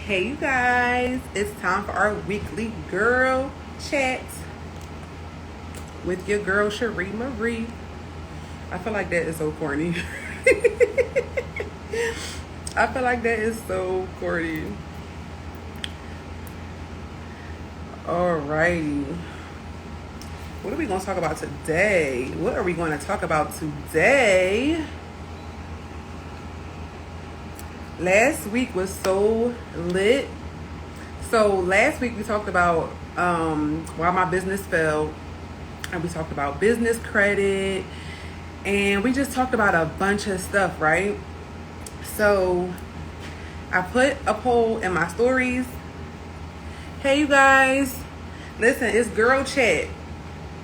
Hey you guys, it's time for our weekly girl chat with your girl Cherie Marie. I feel like that is so corny. I feel like that is so corny. Alrighty. What are we going to talk about today? What are we going to talk about today? Last week was so lit. So last week we talked about why my business fell, and we talked about business credit, and we just talked about a bunch of stuff, right? So I put a poll in my stories. Hey you guys, listen, it's girl chat.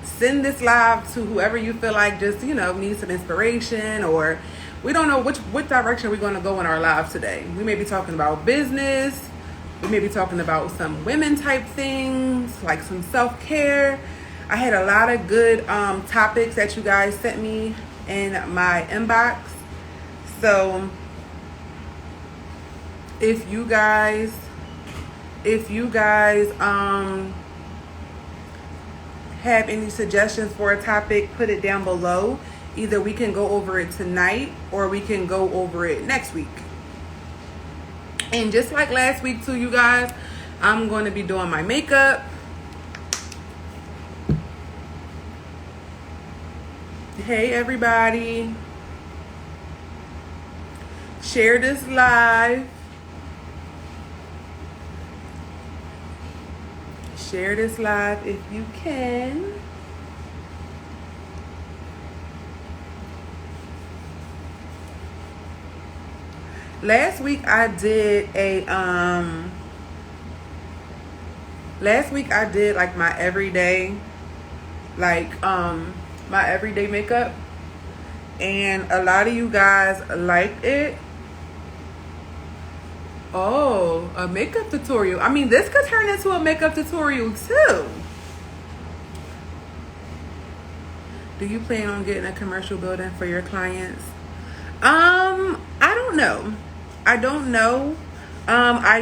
Send this live to whoever you feel like just, needs some inspiration, or we don't know which direction we're going to go in our lives today. We may be talking about business. We may be talking about some women type things, like some self-care. I had a lot of good topics that you guys sent me in my inbox. So if you guys have any suggestions for a topic, put it down below. Either we can go over it tonight or we can go over it next week. And just like last week too, you guys, I'm going to be doing my makeup. Hey everybody. Share this live. Share this live if you can. Last week I did like my everyday makeup, and a lot of you guys liked it. Oh, a makeup tutorial. I mean, this could turn into a makeup tutorial too. Do you plan on getting a commercial building for your clients? I don't know. I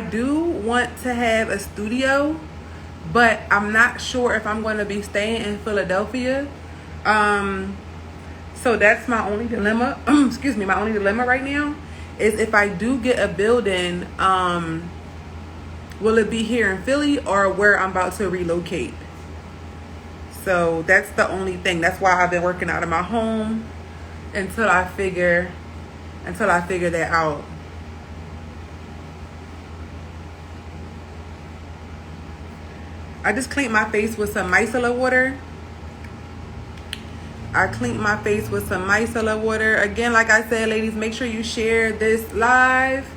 do want to have a studio, but I'm not sure if I'm going to be staying in Philadelphia. So that's my only dilemma. Excuse me, my only dilemma right now is if I do get a building, will it be here in Philly or where I'm about to relocate? So that's the only thing. That's why I've been working out of my home until I figure that out. I just cleaned my face with some micellar water. Again, like I said, ladies, make sure you share this live.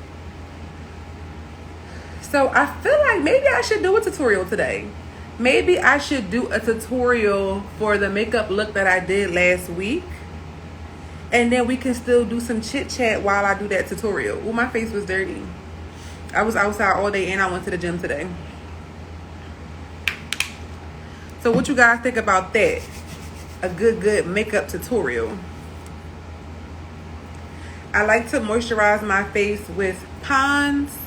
So I feel like maybe I should do a tutorial today. Maybe I should do a tutorial for the makeup look that I did last week. And then we can still do some chit chat while I do that tutorial. Oh, my face was dirty. I was outside all day and I went to the gym today. So what you guys think about that? A good makeup tutorial. I like to moisturize my face with Pond's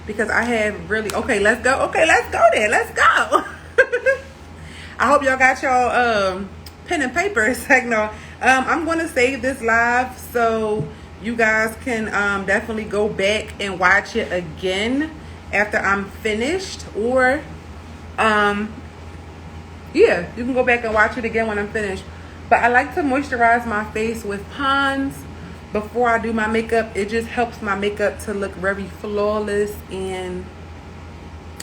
because I have really... Okay, let's go then. Let's go. I hope y'all got y'all pen and paper. It's like, no. I'm going to save this live so you guys can definitely go back and watch it again after I'm finished. Or, yeah, you can go back and watch it again when I'm finished. But I like to moisturize my face with Pond's before I do my makeup. It just helps my makeup to look very flawless and,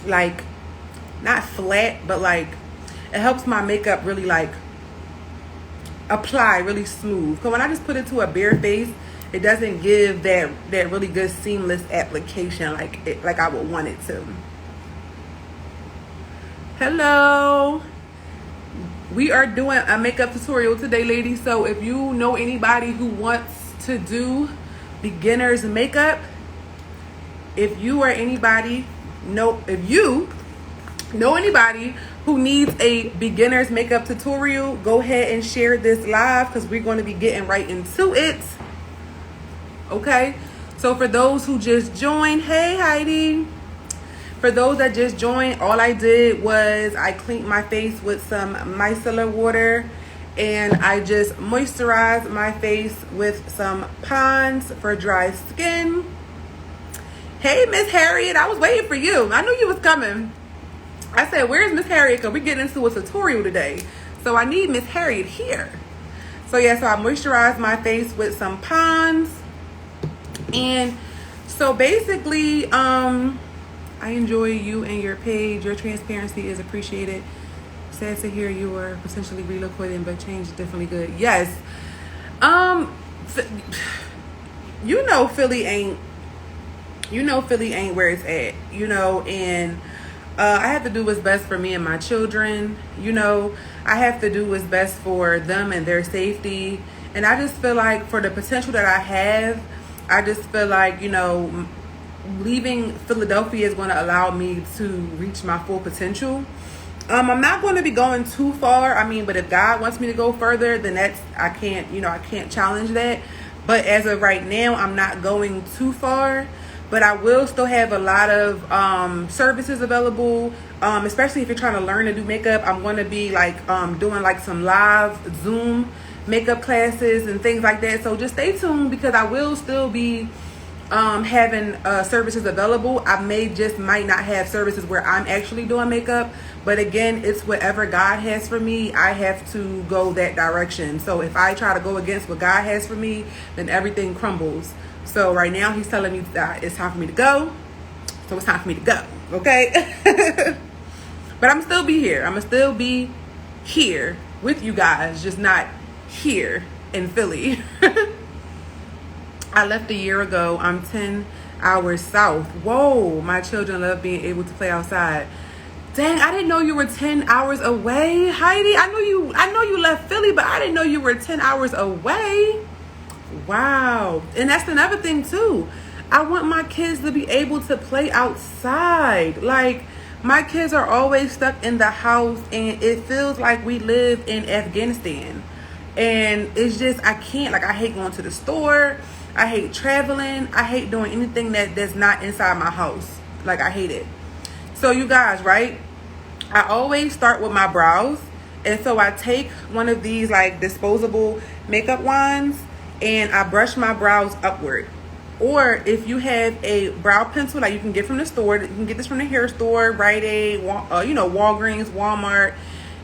like, not flat, but, like, it helps my makeup really, like, apply really smooth. Because when I just put it to a bare face, it doesn't give that really good seamless application like I would want it to. Hello. We are doing a makeup tutorial today, ladies. So if you know anybody who wants to do beginner's makeup, if you know anybody who needs a beginner's makeup tutorial, go ahead and share this live because we're going to be getting right into it. Okay, So for those who just joined, hey Heidi. For those that just joined, all I did was I cleaned my face with some micellar water, and I just moisturized my face with some Pond's for dry skin. Hey Miss Harriet, I was waiting for you. I knew you was coming. I said, where's Miss Harriet? Because we're getting into a tutorial today. So I need Miss Harriet here. So yeah, so I moisturized my face with some Pond's. And so basically, I enjoy you and your page. Your transparency is appreciated. Sad to hear you are potentially relocating, but change is definitely good. Yes. You know Philly ain't where it's at, and I have to do what's best for me and my children. I have to do what's best for them and their safety. And I just feel like for the potential that I have, I just feel like, leaving Philadelphia is going to allow me to reach my full potential. I'm not going to be going too far. But if God wants me to go further, then I can't challenge that. But as of right now, I'm not going too far. But I will still have a lot of services available, especially if you're trying to learn to do makeup. I'm going to be doing some live Zoom makeup classes and things like that. So just stay tuned, because I will still be having services available. I might not have services where I'm actually doing makeup, but again, it's whatever God has for me. I have to go that direction. So if I try to go against what God has for me, then everything crumbles. So right now he's telling me that it's time for me to go. So it's time for me to go. Okay. But I'm still be here. I'm gonna still be here with you guys, just not here in Philly. I left a year ago. I'm 10 hours south. Whoa, my children love being able to play outside. Dang, I didn't know you were 10 hours away, Heidi. I know you left Philly, but I didn't know you were 10 hours away. Wow. And that's another thing too. I want my kids to be able to play outside. Like, my kids are always stuck in the house, and it feels like we live in Afghanistan. And it's just, I can't. I hate going to the store. I hate traveling. I hate doing anything that's not inside my house. I hate it. So you guys, right? I always start with my brows. And so I take one of these disposable makeup wands, and I brush my brows upward. Or if you have a brow pencil you can get from the store, you can get this from the hair store, Rite Aid, Walgreens, Walmart.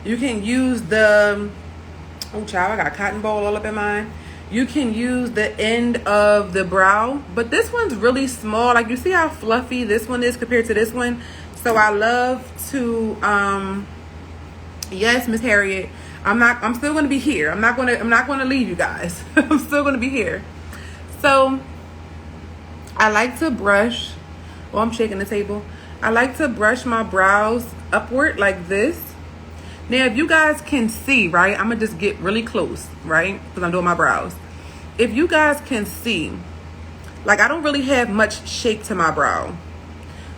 You can use the, oh child, I got cotton ball all up in mine. You can use the end of the brow, but this one's really small. You see how fluffy this one is compared to this one. So I love to, yes, Miss Harriet, I'm still going to be here. I'm not going to leave you guys. I'm still going to be here. So I like to brush, I'm shaking the table. I like to brush my brows upward like this. Now, if you guys can see, right, I'm going to just get really close, right, because I'm doing my brows. If you guys can see, I don't really have much shape to my brow.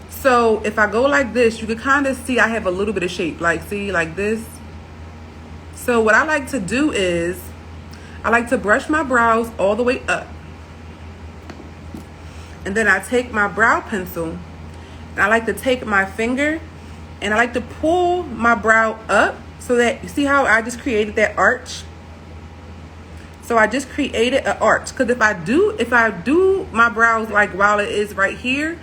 So if I go like this, you can kind of see I have a little bit of shape. See, like this. So what I like to do is I like to brush my brows all the way up. And then I take my brow pencil, and I like to take my finger, and I like to pull my brow up so that, you see how I just created that arch? So I just created an arch. Because if I do my brows while it is right here,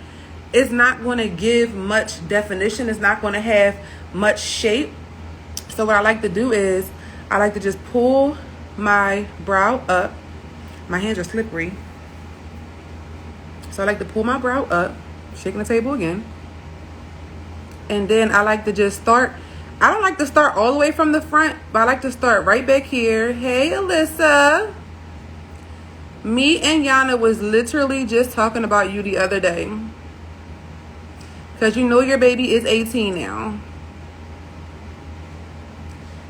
it's not going to give much definition. It's not going to have much shape. So what I like to do is I like to just pull my brow up. My hands are slippery. So I like to pull my brow up, shaking the table again. And then I like to just start. I don't like to start all the way from the front, but I like to start right back here. Hey, Alyssa. Me and Yana was literally just talking about you the other day. Because your baby is 18 now.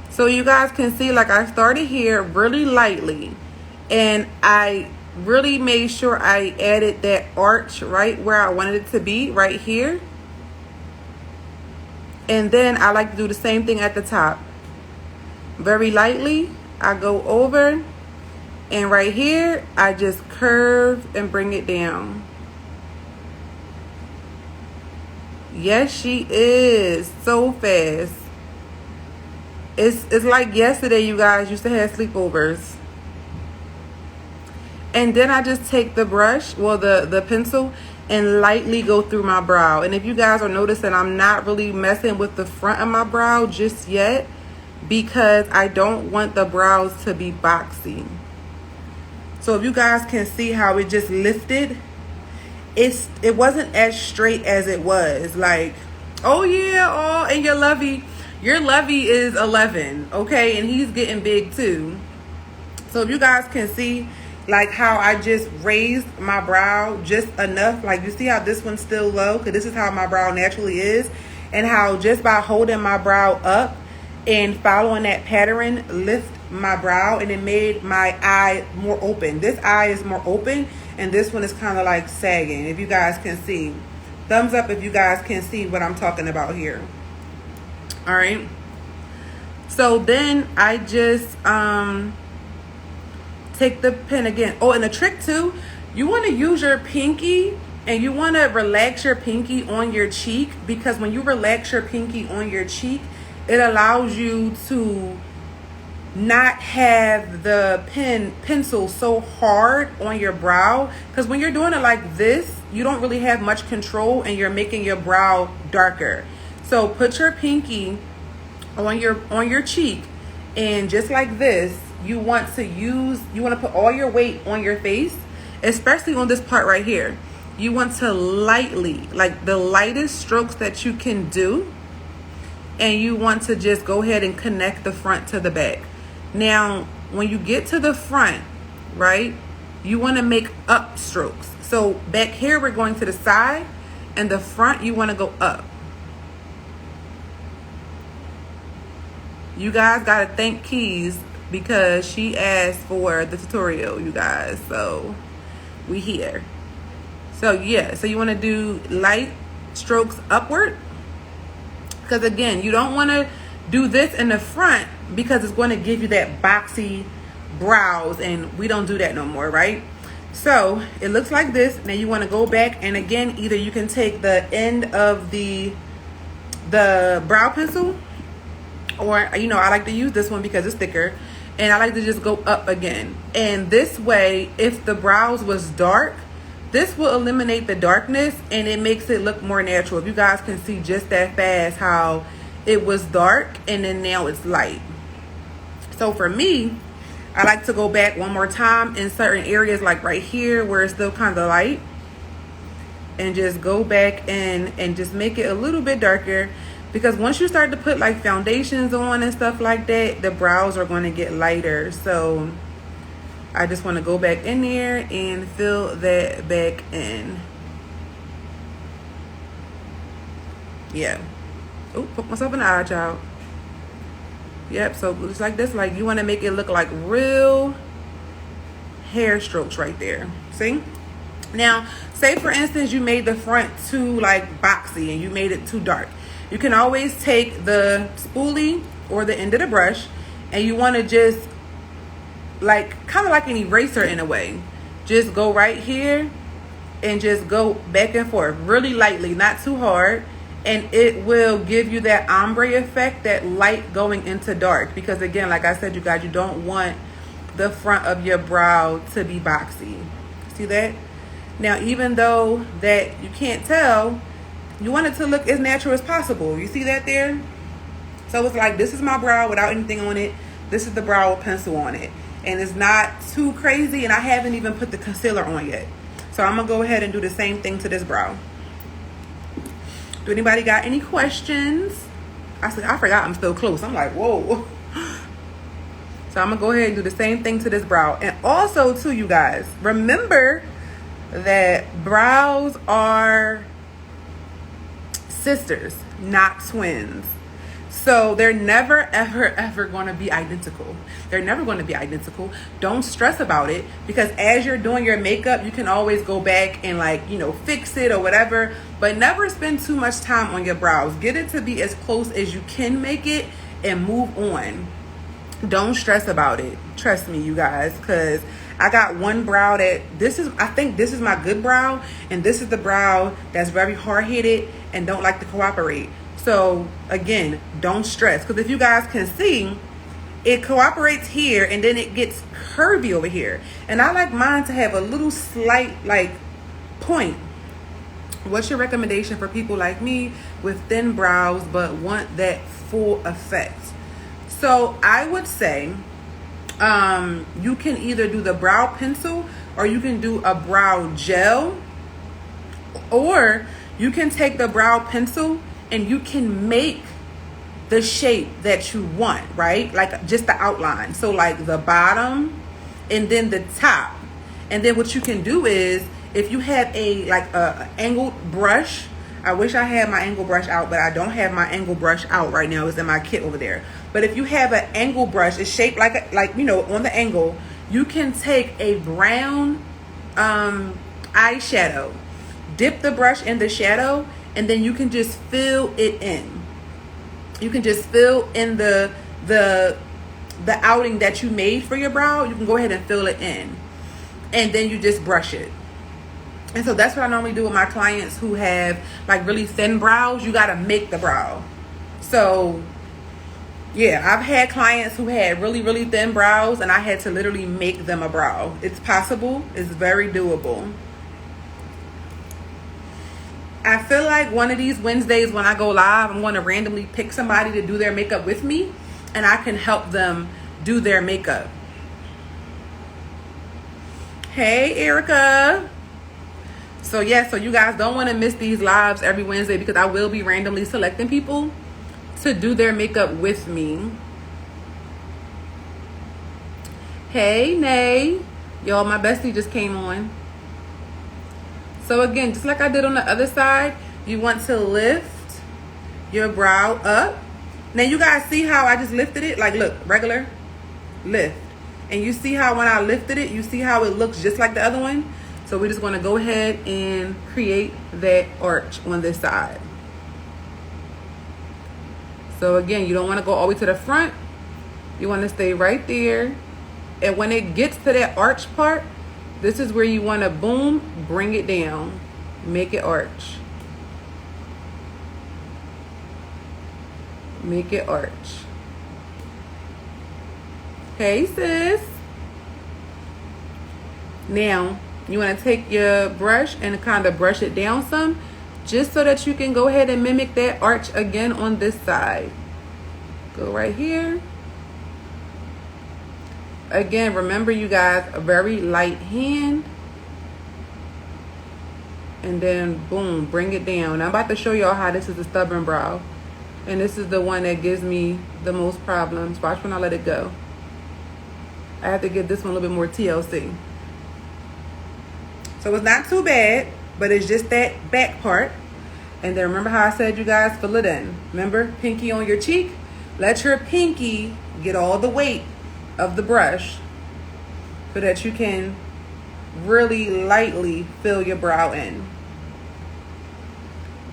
So you guys can see, I started here really lightly. And I really made sure I added that arch right where I wanted it to be, right here. And then I like to do the same thing at the top. Very lightly, I go over And right here, I just curve and bring it down. Yes, she is. So fast. It's like yesterday, you guys used to have sleepovers. And then I just take the brush, well, the pencil, and lightly go through my brow. And if you guys are noticing, I'm not really messing with the front of my brow just yet, because I don't want the brows to be boxy. So if you guys can see how it just lifted, it wasn't as straight as it was. Like, oh yeah, oh, and your lovey is 11, okay, and he's getting big too. So if you guys can see like how I just raised my brow just enough, like you see how this one's still low, because this is how my brow naturally is, and how just by holding my brow up and following that pattern lift my brow, and it made my eye more open. This eye is more open, and this one is kind of like sagging. If you guys can see, thumbs up if you guys can see what I'm talking about here. All right, so then I just take the pen again. Oh, and the trick too, you want to use your pinky, and you want to relax your pinky on your cheek, because when you relax your pinky on your cheek, it allows you to not have the pencil so hard on your brow, because when you're doing it like this, you don't really have much control, and you're making your brow darker. So put your pinky on your cheek, and just like this, you want to put all your weight on your face, especially on this part right here. You want to lightly, like the lightest strokes that you can do, and you want to just go ahead and connect the front to the back. Now, when you get to the front, right, you want to make up strokes. So back here, we're going to the side, and the front, you want to go up. You guys got to thank Keys, because she asked for the tutorial, you guys. So we here. So yeah, so you want to do light strokes upward, because again, you don't want to do this in the front, because it's going to give you that boxy brows, and we don't do that no more, right? So it looks like this. Now you want to go back, and again, either you can take the end of the brow pencil, or I like to use this one because it's thicker, and I like to just go up again. And this way, if the brows was dark, this will eliminate the darkness, and it makes it look more natural. If you guys can see just that fast how it was dark and then now it's light. So for me, I like to go back one more time in certain areas, like right here where it's still kind of light, and just go back and just make it a little bit darker, because once you start to put like foundations on and stuff like that, the brows are going to get lighter. So I just want to go back in there and fill that back in. Yeah. Oh, put myself in the eye, child. Yep, so just like this, like you want to make it look like real hair strokes right there. See? Now, say for instance, you made the front too like boxy and you made it too dark. You can always take the spoolie or the end of the brush, and you want to just like kind of like an eraser in a way. Just go right here and just go back and forth really lightly, not too hard. And it will give you that ombre effect, that light going into dark. Because again, like I said, you guys, you don't want the front of your brow to be boxy. See that? Now, even though that you can't tell, you want it to look as natural as possible. You see that there? So it's like, this is my brow without anything on it. This is the brow with pencil on it. And it's not too crazy, and I haven't even put the concealer on yet. So I'm going to go ahead and do the same thing to this brow. Do anybody got any questions? I forgot I'm still close. I'm like, whoa. So I'm going to go ahead and do the same thing to this brow. And also, too, you guys, remember that brows are sisters, not twins. So they're never, ever, ever going to be identical. They're never going to be identical. Don't stress about it, because as you're doing your makeup, you can always go back and fix it or whatever, but never spend too much time on your brows. Get it to be as close as you can make it and move on. Don't stress about it. Trust me, you guys, because I got one brow that I think this is my good brow, and this is the brow that's very hard-headed and don't like to cooperate. So again, don't stress, because if you guys can see, it cooperates here and then it gets curvy over here. And I like mine to have a little slight like point. What's your recommendation for people like me with thin brows but want that full effect? So I would say you can either do the brow pencil, or you can do a brow gel, or you can take the brow pencil and you can make the shape that you want, right? Like just the outline. So like the bottom and then the top. And then what you can do is, if you have a angled brush, I wish I had my angle brush out, but I don't have my angle brush out right now. It's in my kit over there. But if you have an angle brush, it's shaped like you know, on the angle, you can take a brown eyeshadow, dip the brush in the shadow, and then you can just fill it in. You can just fill in the outing that you made for your brow. You can go ahead and fill it in, and then you just brush it. And so that's what I normally do with my clients who have like really thin brows. You got to make the brow. So yeah, I've had clients who had really, really thin brows, and I had to literally make them a brow. It's possible. It's very doable. I feel like one of these Wednesdays when I go live, I'm going to randomly pick somebody to do their makeup with me, and I can help them do their makeup. Hey, Erica. So yeah, so you guys don't want to miss these lives every Wednesday, because I will be randomly selecting people to do their makeup with me. Hey, Nay. Y'all, my bestie just came on. So again, just like I did on the other side, you want to lift your brow up. Now you guys see how I just lifted it? Like look, regular lift. And you see how when I lifted it, you see how it looks just like the other one? So we're just going to go ahead and create that arch on this side. So again, you don't want to go all the way to the front. You want to stay right there. And when it gets to that arch part, this is where you want to boom, bring it down, make it arch. Make it arch. Hey, sis. Now, you want to take your brush and kind of brush it down some, just so that you can go ahead and mimic that arch again on this side. Go right here. Again, remember you guys, a very light hand. And then boom, bring it down. I'm about to show y'all how this is a stubborn brow. And this is the one that gives me the most problems. Watch when I let it go. I have to give this one a little bit more TLC. So it's not too bad, but it's just that back part. And then remember how I said you guys fill it in. Remember, pinky on your cheek. Let your pinky get all the weight of the brush so that you can really lightly fill your brow in.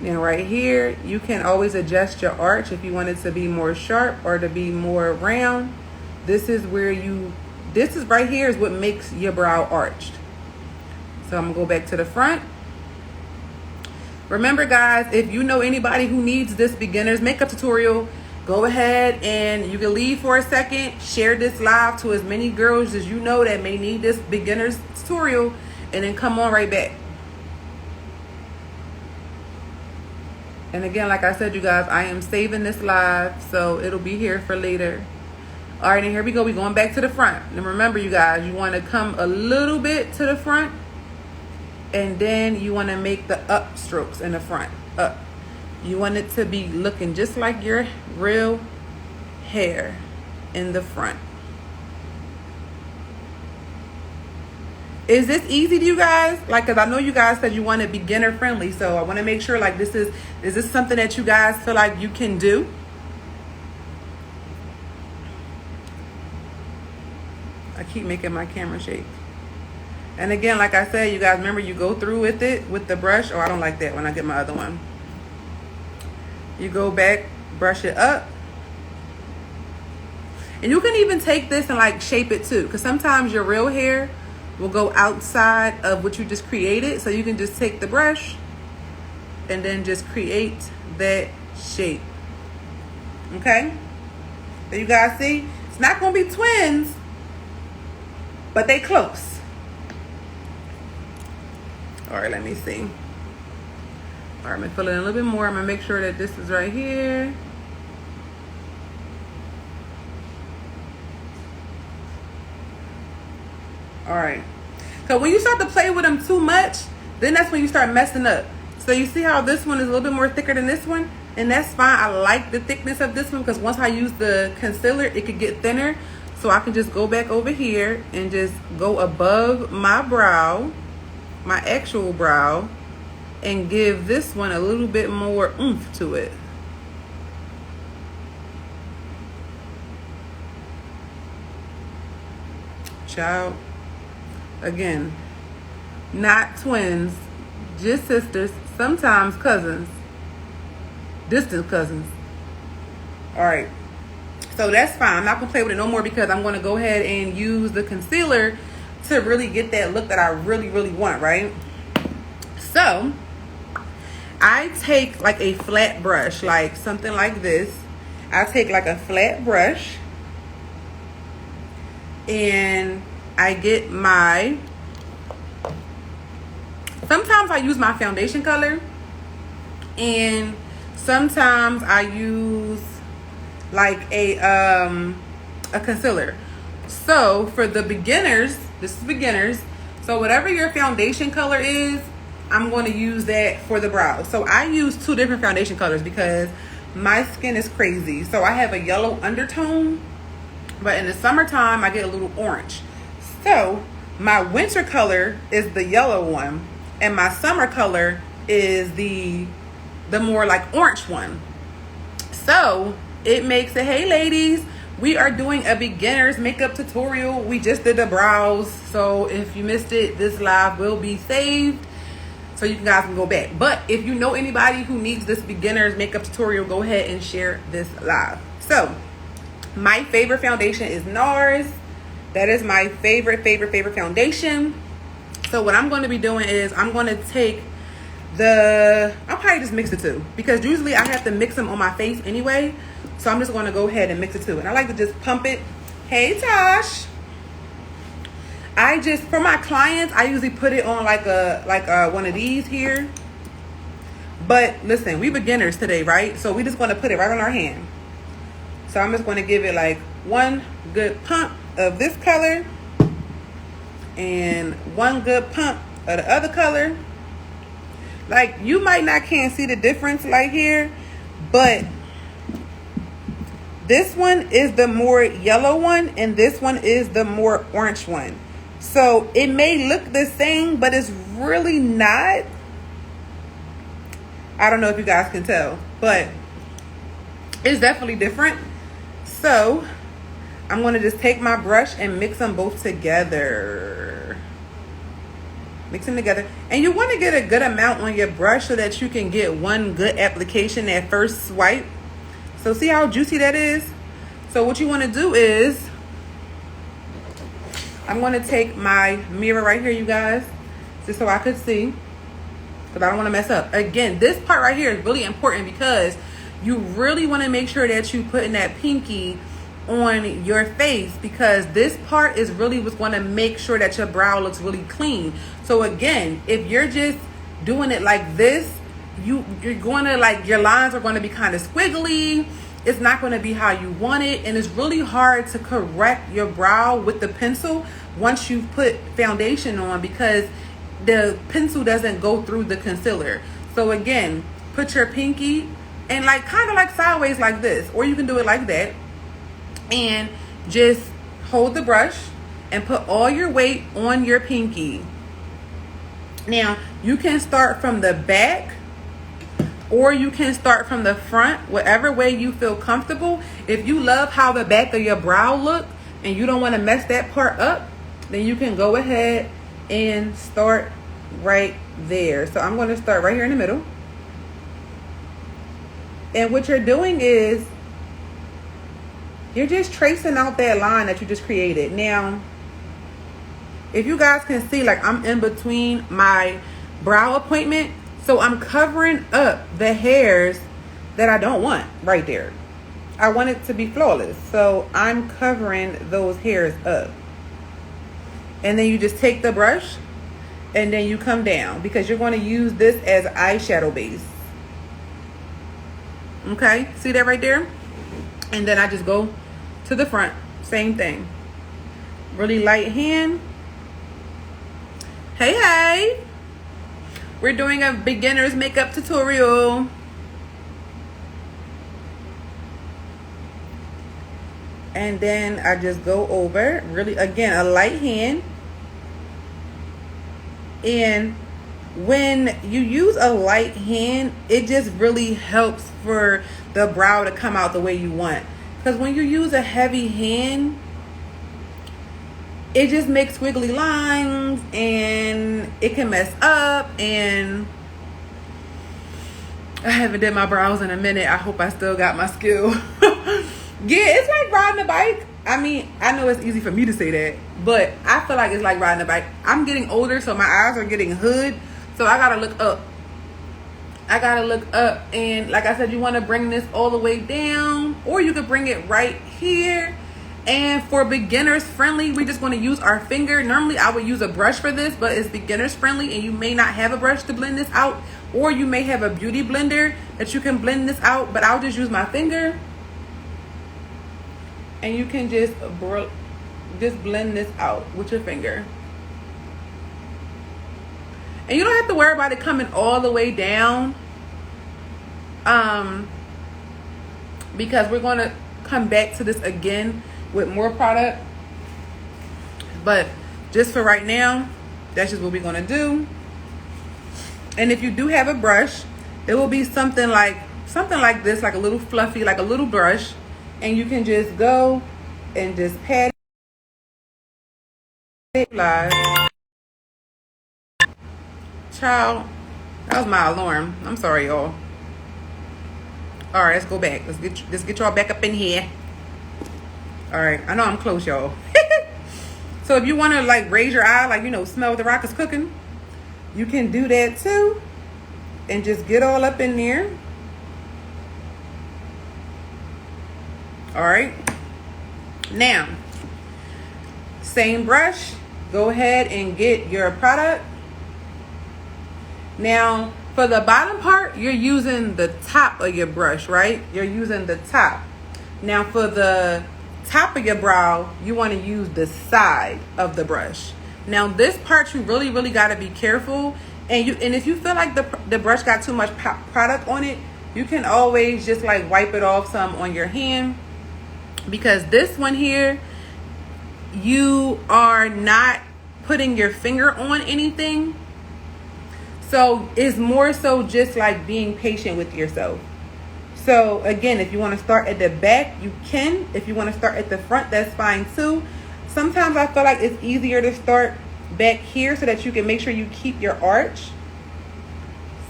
Now right here, you can always adjust your arch if you want it to be more sharp or to be more round. This is right here is what makes your brow arched. So I'm gonna go back to the front. Remember guys, if you know anybody who needs this beginner's makeup tutorial, go ahead and you can leave for a second, share this live to as many girls as you know that may need this beginner's tutorial, and then come on right back. And again, like I said, you guys, I am saving this live, so it'll be here for later. All right, and here we go. We're going back to the front. And remember, you guys, you want to come a little bit to the front, and then you want to make the up strokes in the front, up. You want it to be looking just like your real hair in the front. Is this easy to you guys? Like, because I know you guys said you want it beginner friendly, so I want to make sure, like, is this something that you guys feel like you can do? I keep making my camera shake. And again, like I said, you guys, remember, you go through with it with the brush. Oh, I don't like that when I get my other one. You go back, brush it up. And you can even take this and like shape it too, because sometimes your real hair will go outside of what you just created. So you can just take the brush and then just create that shape. Okay, so you guys see, it's not gonna be twins, but they close. All right, let me see. All right, I'm gonna fill it in a little bit more. I'm gonna make sure that this is right here. All right, so when you start to play with them too much, then that's when you start messing up. So you see how this one is a little bit more thicker than this one? And that's fine. I like the thickness of this one because once I use the concealer, it could get thinner. So I can just go back over here and just go above my brow, my actual brow, and give this one a little bit more oomph to it. Child, again, not twins, just sisters, sometimes cousins, distant cousins. All right, so that's fine. I'm not gonna play with it no more because I'm gonna go ahead and use the concealer to really get that look that I really want, right? So I take like a flat brush, like something like this. I take like a flat brush and I get my, sometimes I use my foundation color, and sometimes I use like a concealer. So for the beginners, this is beginners, so whatever your foundation color is, I'm going to use that for the brows. So I use 2 different foundation colors because my skin is crazy. So I have a yellow undertone, but in the summertime I get a little orange. So my winter color is the yellow one, and my summer color is the more like orange one. So it makes it, hey ladies, we are doing a beginner's makeup tutorial. We just did the brows, so if you missed it, this live will be saved so you guys can go back. But if you know anybody who needs this beginner's makeup tutorial, go ahead and share this live. So my favorite foundation is NARS. That is my favorite foundation. So what I'm going to be doing is I'm going to take I'll probably just mix the two because usually I have to mix them on my face anyway. So I'm just going to go ahead and mix the two. And I like to just pump it. Hey, Tosh. For my clients, I usually put it on like one of these here. But listen, we beginners today, right? So we just going to put it right on our hand. So I'm just going to give it like one good pump of this color and one good pump of the other color. Like, you might not can't see the difference like here, but this one is the more yellow one and this one is the more orange one. So it may look the same, but it's really not. I don't know if you guys can tell, but it's definitely different. So I'm going to just take my brush and mix them both together. Mix them together. And you want to get a good amount on your brush so that you can get one good application at first swipe. So see how juicy that is? So what you want to do is, I'm going to take my mirror right here, you guys, just so I could see, because I don't want to mess up. Again, this part right here is really important because you really want to make sure that you putting that pinky on your face, because this part is really what's going to make sure that your brow looks really clean. So again, if you're just doing it like this, you're going to, like, your lines are going to be kind of squiggly. It's not going to be how you want it, and it's really hard to correct your brow with the pencil once you've put foundation on, because the pencil doesn't go through the concealer. So again, put your pinky and like kind of like sideways like this, or you can do it like that, and just hold the brush and put all your weight on your pinky. Now you can start from the back or you can start from the front, whatever way you feel comfortable. If you love how the back of your brow look and you don't want to mess that part up, then you can go ahead and start right there. So I'm going to start right here in the middle. And what you're doing is You're just tracing out that line that you just created. Now, if you guys can see, like I'm in between my brow appointment, so I'm covering up the hairs that I don't want right there. I want it to be flawless, so I'm covering those hairs up. And then you just take the brush and then you come down, because you're going to use this as eyeshadow base. Okay, see that right there? And then I just go to the front, same thing. Really light hand. Hey, we're doing a beginner's makeup tutorial. And then I just go over, really, again, a light hand. And when you use a light hand, it just really helps for the brow to come out the way you want. Because when you use a heavy hand, it just makes squiggly lines and it can mess up. And I haven't did my brows in a minute. I hope I still got my skill. Yeah, it's like riding a bike. I mean, I know it's easy for me to say that, but I feel like it's like riding a bike. I'm getting older, so my eyes are getting hood, so I gotta look up. I gotta look up, and like I said, you want to bring this all the way down, or you could bring it right here. And for beginners friendly, we're just going to use our finger. Normally, I would use a brush for this, but it's beginners friendly, and you may not have a brush to blend this out, or you may have a beauty blender that you can blend this out, but I'll just use my finger. And you can just blend this out with your finger. And you don't have to worry about it coming all the way down. Because we're going to come back to this again with more product. But just for right now, that's just what we're going to do. And if you do have a brush, it will be something like this, like a little fluffy, like a little brush. And you can just go and just pat it live. Child, that was my alarm. I'm sorry, y'all. All right, let's go back. Let's get y'all back up in here. All right, I know I'm close, y'all. So if you want to like raise your eye, like, you know, smell the rock is cooking, you can do that too. And just get all up in there. All right, now same brush, go ahead and get your product. Now for the bottom part, you're using the top of your brush, right? You're using the top. Now for the top of your brow, you want to use the side of the brush. Now this part, you really got to be careful, and if you feel like the brush got too much product on it, you can always just like wipe it off some on your hand. Because this one here, you are not putting your finger on anything. So it's more so just like being patient with yourself. So again, if you want to start at the back, you can. If you want to start at the front, that's fine too. Sometimes I feel like it's easier to start back here so that you can make sure you keep your arch.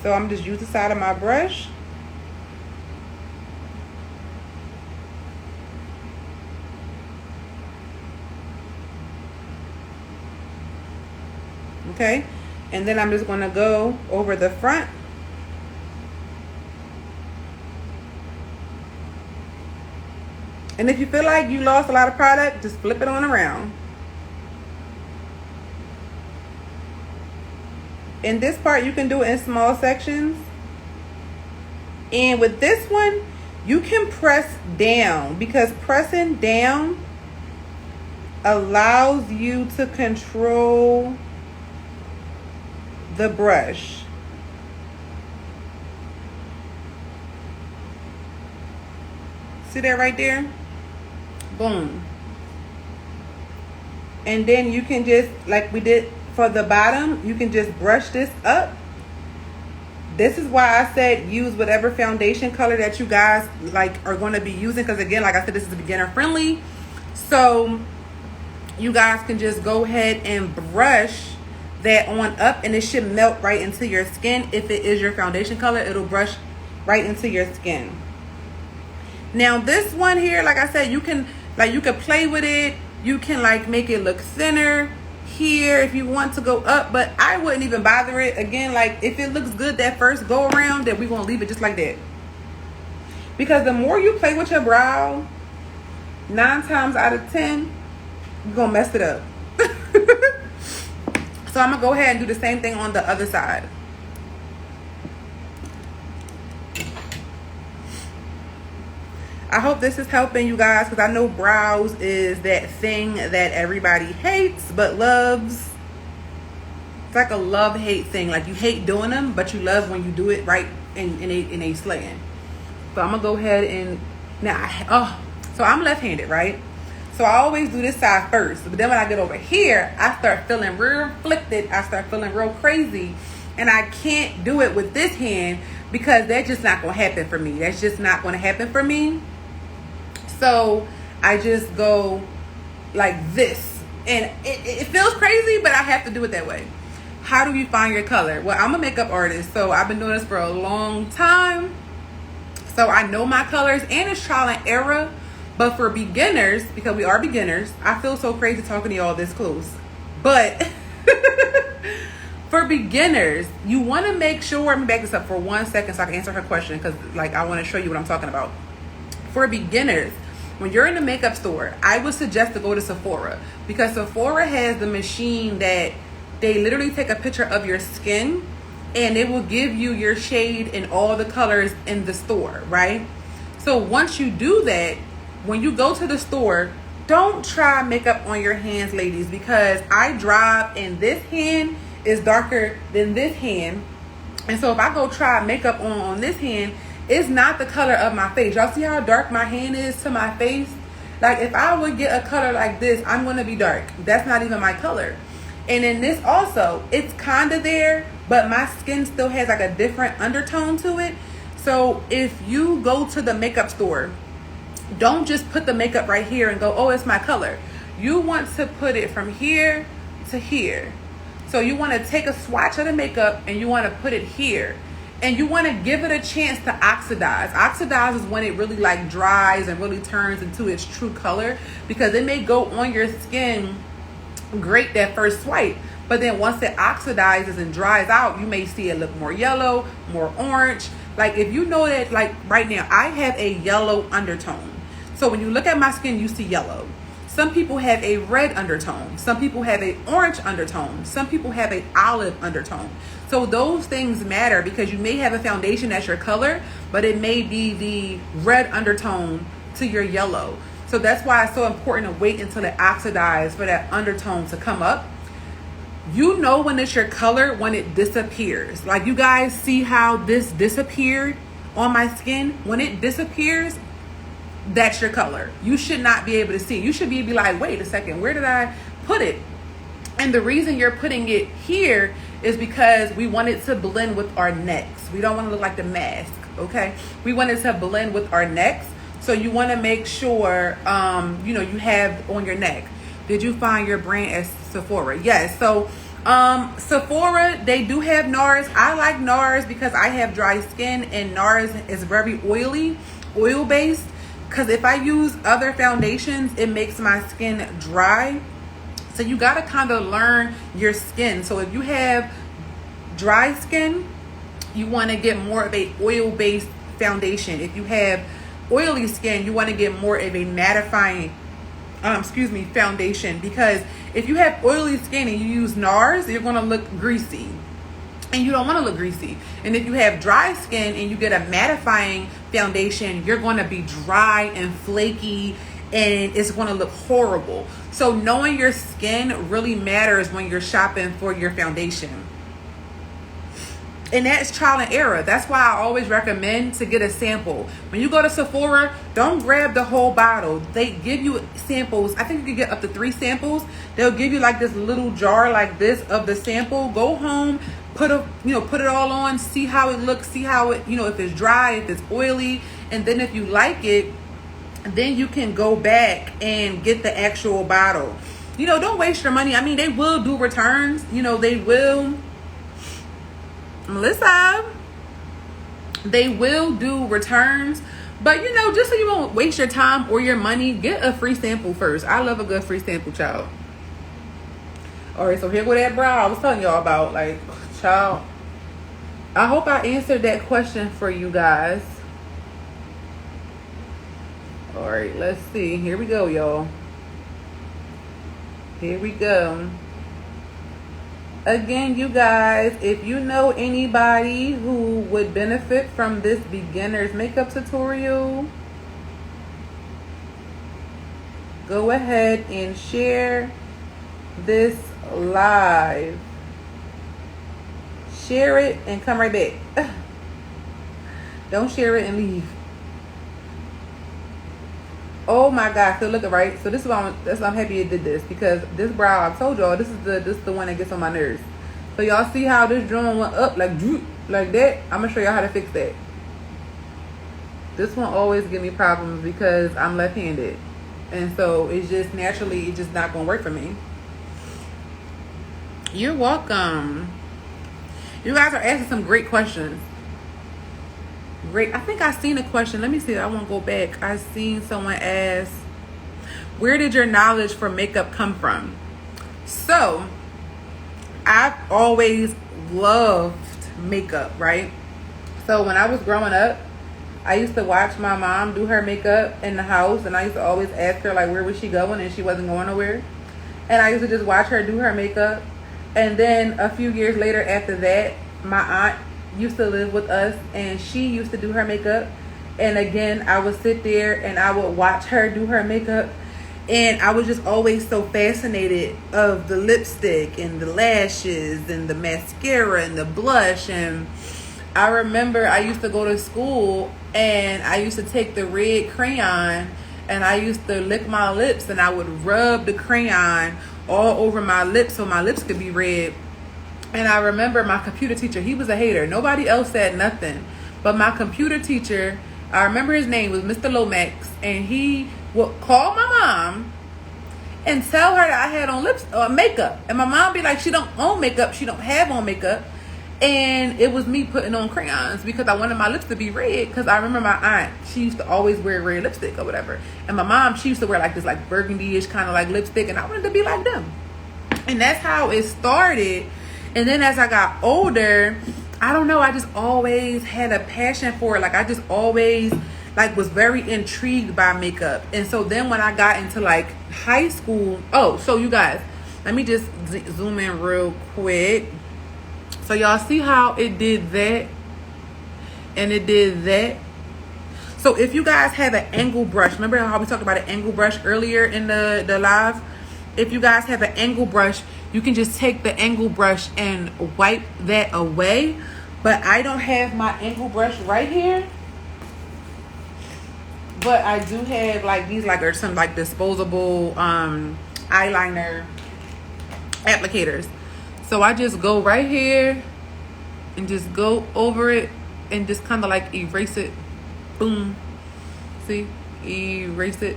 So I'm just using the side of my brush. Okay, and then I'm just going to go over the front. And if you feel like you lost a lot of product, just flip it on around. In this part, you can do it in small sections. And with this one, you can press down, because pressing down allows you to control the brush. See that right there? Boom. And then you can just, like we did for the bottom, you can just brush this up. This is why I said use whatever foundation color that you guys like are going to be using, because again, like I said, this is beginner friendly. So you guys can just go ahead and brush that on up, and it should melt right into your skin. If it is your foundation color, it'll brush right into your skin. Now this one here, like I said, you can play with it. You can like make it look thinner here if you want to go up, but I wouldn't even bother it. Again, like if it looks good that first go around, then we're gonna leave it just like that. Because the more you play with your brow, 9 times out of 10, you're gonna mess it up. So I'm gonna go ahead and do the same thing on the other side. I hope this is helping you guys, because I know brows is that thing that everybody hates but loves. It's like a love-hate thing. Like you hate doing them, but you love when you do it right in a slaying. So I'm gonna go ahead and so I'm left-handed, right? So I always do this side first. But then when I get over here, I start feeling real afflicted. I start feeling real crazy. And I can't do it with this hand because that's just not going to happen for me. That's just not going to happen for me. So I just go like this. And it feels crazy, but I have to do it that way. How do you find your color? Well, I'm a makeup artist, so I've been doing this for a long time. So I know my colors, and it's trial and error. But for beginners, because we are beginners, I feel so crazy talking to y'all this close. But for beginners, you want to make sure, let me back this up for 1 second so I can answer her question, because like I want to show you what I'm talking about. For beginners, when you're in the makeup store, I would suggest to go to Sephora, because Sephora has the machine that they literally take a picture of your skin and it will give you your shade and all the colors in the store, right? So once you do that, when you go to the store, don't try makeup on your hands, ladies, because I drive and this hand is darker than this hand. And so if I go try makeup on this hand, it's not the color of my face. Y'all see how dark my hand is to my face? Like if I would get a color like this, I'm going to be dark. That's not even my color. And in this also, it's kind of there, but my skin still has like a different undertone to it. So if you go to the makeup store, don't just put the makeup right here and go, oh, it's my color. You want to put it from here to here. So you want to take a swatch of the makeup and you want to put it here. And you want to give it a chance to oxidize. Oxidize is when it really like dries and really turns into its true color, because it may go on your skin great that first swipe, but then once it oxidizes and dries out, you may see it look more yellow, more orange. Like if you know that, like right now, I have a yellow undertone. So when you look at my skin, you see yellow. Some people have a red undertone. Some people have an orange undertone. Some people have an olive undertone. So those things matter, because you may have a foundation that's your color, but it may be the red undertone to your yellow. So that's why it's so important to wait until it oxidizes for that undertone to come up. You know when it's your color when it disappears. Like you guys see how this disappeared on my skin? When it disappears, that's your color. You should not be able to see. You should be like, wait a second, where did I put it? And the reason you're putting it here is because we want it to blend with our necks. We don't want to look like the mask, okay? We want it to blend with our necks. So you want to make sure, you have on your neck. Did you find your brand at Sephora? Yes. So Sephora, they do have NARS. I like NARS because I have dry skin, and NARS is very oil based. Because if I use other foundations, it makes my skin dry. So you got to kind of learn your skin. So if you have dry skin, you want to get more of a oil-based foundation. If you have oily skin, you want to get more of a mattifying, foundation. Because if you have oily skin and you use NARS, you're going to look greasy. And you don't want to look greasy. And if you have dry skin and you get a mattifying foundation, you're going to be dry and flaky, and it's going to look horrible. So knowing your skin really matters when you're shopping for your foundation. And that's trial and error. That's why I always recommend to get a sample. When you go to Sephora, don't grab the whole bottle. They give you samples. I think you can get up to 3 samples. They'll give you like this little jar like this of the sample. Go home, put it all on, see how it looks, see how it, if it's dry, if it's oily, and then if you like it, then you can go back and get the actual bottle. Don't waste your money. I mean, they will do returns. They will. Melissa, they will do returns, But you know, just so you won't waste your time or your money, get a free sample first. I love a good free sample, child. All right, so here go that brow I was telling y'all about. Like, child, I hope I answered that question for you guys. All right, let's see. Here we go, y'all. Here we go. Again, you guys, if you know anybody who would benefit from this beginner's makeup tutorial, go ahead and share this live. Share it and come right back. Don't share it and leave. Oh my God! So look, right. So this is why I'm happy it did this, because this brow, I told y'all, this is the one that gets on my nerves. So y'all see how this drawing went up like that? I'm gonna show y'all how to fix that. This one always give me problems because I'm left-handed, and so it's just naturally it's just not gonna work for me. You're welcome. You guys are asking some great questions. Great. I think I seen a question. Let me see. I won't go back. I seen someone ask, where did your knowledge for makeup come from? So I've always loved makeup, right? So when I was growing up, I used to watch my mom do her makeup in the house, and I used to always ask her like where was she going, and she wasn't going nowhere. And I used to just watch her do her makeup. And then a few years later after that, my aunt used to live with us, and she used to do her makeup. And again, I would sit there and I would watch her do her makeup, and I was just always so fascinated of the lipstick and the lashes and the mascara and the blush. And I remember I used to go to school and I used to take the red crayon and I used to lick my lips, and I would rub the crayon all over my lips so my lips could be red. And I remember my computer teacher, he was a hater. Nobody else said nothing. But my computer teacher, I remember his name was Mr. Lomax, and he would call my mom and tell her that I had on makeup. And my mom be like, she don't own makeup. She don't have on makeup. And it was me putting on crayons because I wanted my lips to be red, because I remember my aunt, she used to always wear red lipstick or whatever. And my mom, she used to wear like this like burgundy-ish kind of like lipstick, and I wanted to be like them. And that's how it started. And then as I got older, I don't know, I just always had a passion for it. Like I just always like was very intrigued by makeup. And so then when I got into like high school, so you guys, let me just zoom in real quick. So y'all see how it did that and it did that. So if you guys have an angle brush, remember how we talked about an angle brush earlier in the live? If you guys have an angle brush, you can just take the angle brush and wipe that away. But I don't have my angle brush right here. But I do have like these like are some like disposable eyeliner applicators. So I just go right here and just go over it and just kind of like erase it. Boom. See? Erase it.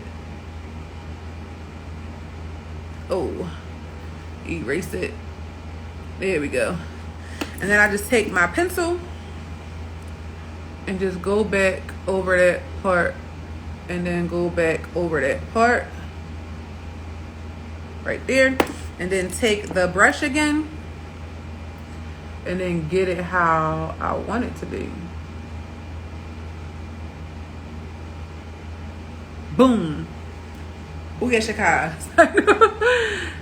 Oh. Erase it. There we go. And then I just take my pencil and just go back over that part, and then go back over that part right there, and then take the brush again and then get it how I want it to be. Boom. Oh yeah, Chicago.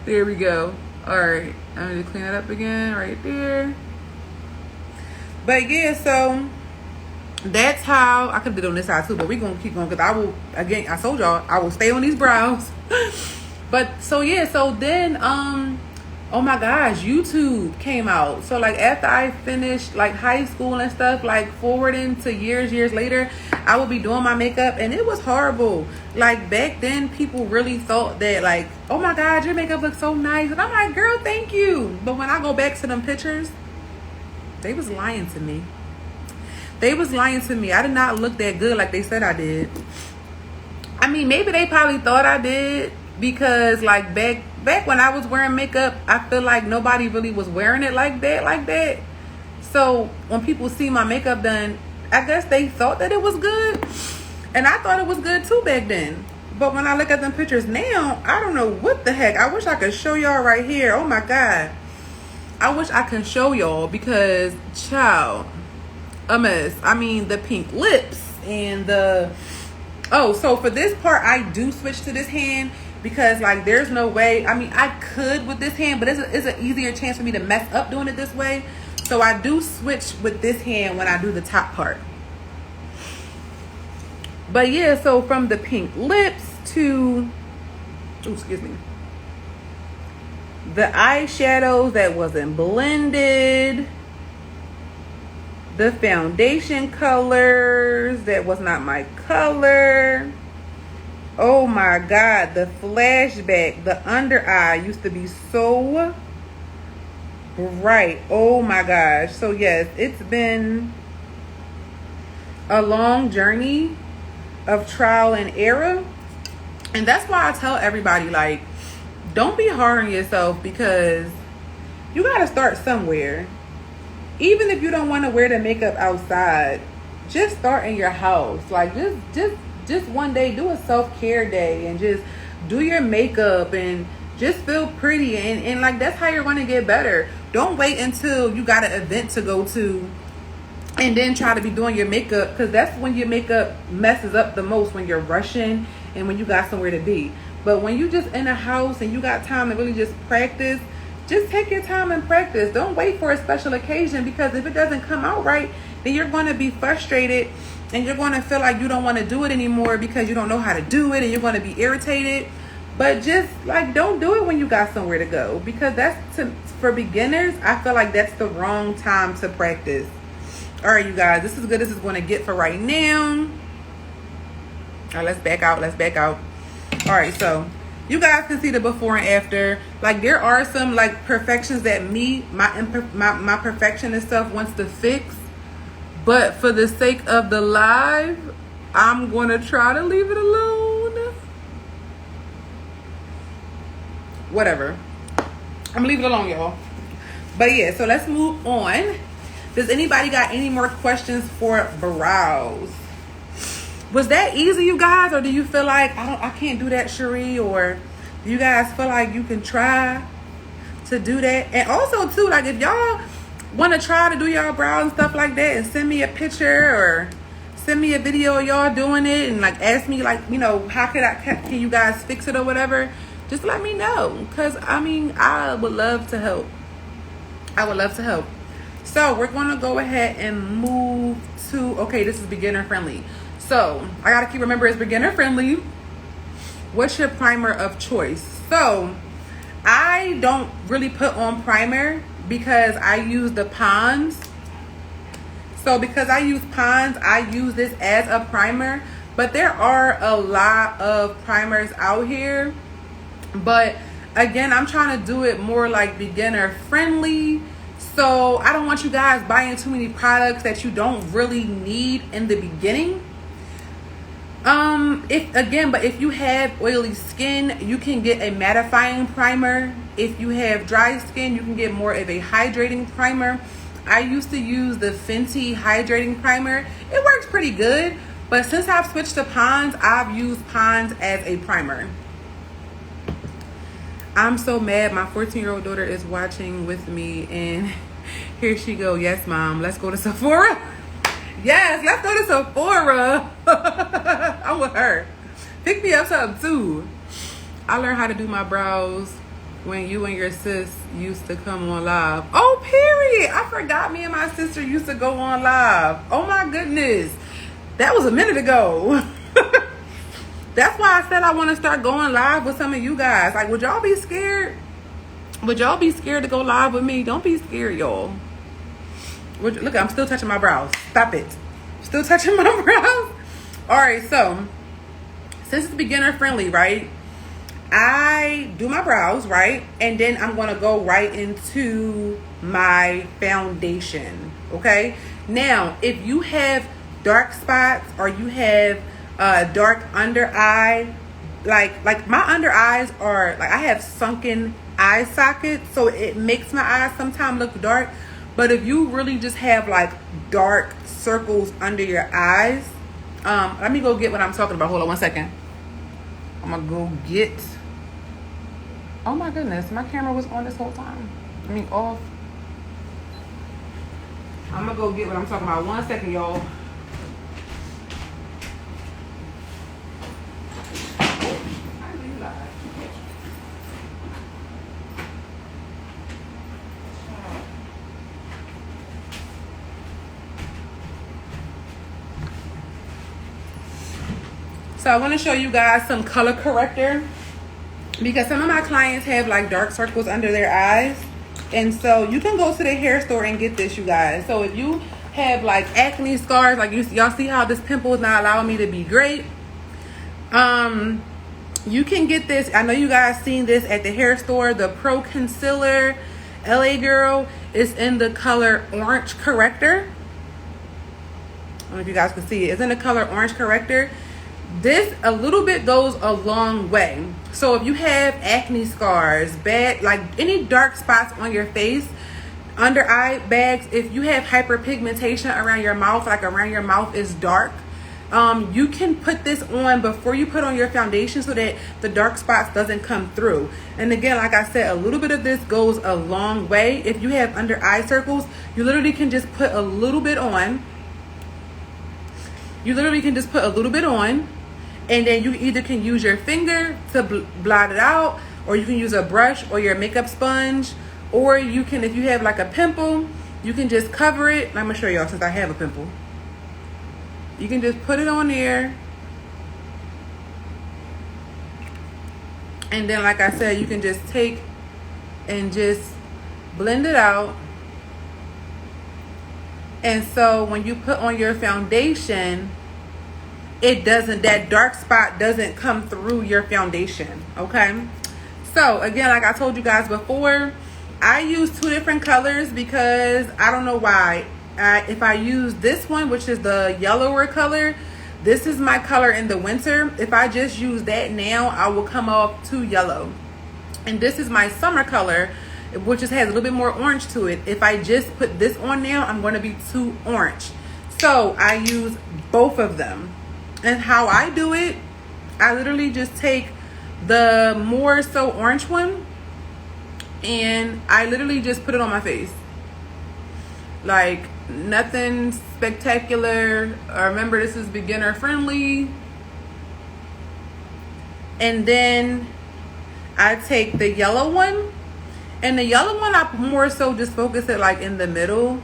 There we go. All right, I'm gonna clean it up again right there. But yeah, so that's how I could do it on this side too, but we're gonna keep going because I will, again, I told y'all I will stay on these brows. But so yeah, so then oh my gosh, YouTube came out. So like after I finished like high school and stuff, like forwarding to years later, I would be doing my makeup, and it was horrible. Like back then people really thought that like, oh my God, your makeup looks so nice. And I'm like, girl, thank you. But when I go back to them pictures, they was lying to me. They was lying to me. I did not look that good like they said I did. I mean, maybe they probably thought I did, because like back when I was wearing makeup, I feel like nobody really was wearing it like that. So when people see my makeup done, I guess they thought that it was good. And I thought it was good too back then. But when I look at them pictures now, I don't know what the heck. I wish I could show y'all right here. Oh my God. I wish I could show y'all because, child, a mess. I mean, the pink lips and the... Oh, so for this part, I do switch to this hand because, like, there's no way. I mean, I could with this hand, but it's an easier chance for me to mess up doing it this way. So I do switch with this hand when I do the top part. But yeah, so from the pink lips to, excuse me, the eyeshadows that wasn't blended, the foundation colors that was not my color. Oh my God, the flashback, the under eye used to be so bright. Oh my gosh. So yes, it's been a long journey of trial and error. And that's why I tell everybody, like, don't be hard on yourself because you got to start somewhere. Even if you don't want to wear the makeup outside, just start in your house. Like, just one day, do a self-care day and just do your makeup and just feel pretty. And like, that's how you're going to get better. Don't wait until you got an event to go to and then try to be doing your makeup, because that's when your makeup messes up the most, when you're rushing and when you got somewhere to be. But when you just in a house and you got time to really just practice, just take your time and practice. Don't wait for a special occasion, because if it doesn't come out right, then you're going to be frustrated and you're going to feel like you don't want to do it anymore because you don't know how to do it and you're going to be irritated. But just like, don't do it when you got somewhere to go, because for beginners, I feel like that's the wrong time to practice. All right, you guys, this is good. This is going to get for right now. All right, let's back out. All right, so you guys can see the before and after. Like, there are some like perfections that my perfectionist self wants to fix, but for the sake of the live, I'm going to try to leave it alone. Whatever, I'm gonna leave it alone, y'all. But yeah, so let's move on. Does anybody got any more questions for brows? Was that easy, you guys? Or do you feel like, I can't do that, Cherie? Or do you guys feel like you can try to do that? And also, too, like, if y'all want to try to do y'all brows and stuff like that, and send me a picture or send me a video of y'all doing it, and, like, ask me, like, you know, can you guys fix it or whatever, just let me know. Because, I mean, I would love to help. So we're going to go ahead and move to, okay, this is beginner friendly. So I got to keep remember it's beginner friendly. What's your primer of choice? So I don't really put on primer because I use the Pond's. So because I use Pond's, I use this as a primer. But there are a lot of primers out here. But again, I'm trying to do it more like beginner friendly. So I don't want you guys buying too many products that you don't really need in the beginning. But if you have oily skin, you can get a mattifying primer. If you have dry skin, you can get more of a hydrating primer. I used to use the Fenty hydrating primer. It works pretty good, but since I've switched to Pond's, I've used Pond's as a primer. I'm so mad. My 14-year-old daughter is watching with me, and here she go. Yes, Mom. Let's go to Sephora. Yes, let's go to Sephora. I'm with her. Pick me up something, too. I learned how to do my brows when you and your sis used to come on live. Oh, period. I forgot me and my sister used to go on live. Oh, my goodness. That was a minute ago. That's why I said I want to start going live with some of you guys. Like, would y'all be scared? Would y'all be scared to go live with me? Don't be scared, y'all. Look, I'm still touching my brows. Stop it. Still touching my brows. All right, so since it's beginner friendly, right? I do my brows, right? And then I'm going to go right into my foundation, okay? Now, if you have dark spots or you have dark under eye, like my under eyes are like, I have sunken eye sockets, so it makes my eyes sometimes look dark. But if you really just have like dark circles under your eyes, Let me go get what I'm talking about. Hold on 1 second. I'm gonna go get. Oh my goodness, my camera was on this whole time. I mean off. I'm gonna go get what I'm talking about. 1 second, y'all. So I want to show you guys some color corrector because some of my clients have like dark circles under their eyes. And so you can go to the hair store and get this, you guys. So if you have like acne scars, like y'all see how this pimple is not allowing me to be great. You can get this. I know you guys seen this at the hair store. The Pro Concealer LA Girl is in the color Orange Corrector. I don't know if you guys can see it. It's in the color Orange Corrector. This a little bit goes a long way. So if you have acne scars, bad, like any dark spots on your face, under eye bags, if you have hyperpigmentation around your mouth, like around your mouth is dark, you can put this on before you put on your foundation so that the dark spots doesn't come through. And again, like I said, a little bit of this goes a long way. If you have under eye circles, you literally can just put a little bit on. You literally can just put a little bit on. And then you either can use your finger to blot it out, or you can use a brush or your makeup sponge, or you can, if you have like a pimple, you can just cover it. I'm gonna show y'all since I have a pimple. You can just put it on there. And then, like I said, you can just take and just blend it out. And so when you put on your foundation, it doesn't, that dark spot doesn't come through your foundation. Okay, so again, like I told you guys before, I use 2 different colors because I don't know why. If I use this one, which is the yellower color, this is my color in the winter. If I just use that now, I will come off too yellow. And this is my summer color, which just has a little bit more orange to it. If I just put this on now, I'm going to be too orange. So I use both of them. And how I do it, I literally just take the more so orange one and I literally just put it on my face. Like nothing spectacular. Remember, this is beginner friendly. And then I take the yellow one, and the yellow one I more so just focus it like in the middle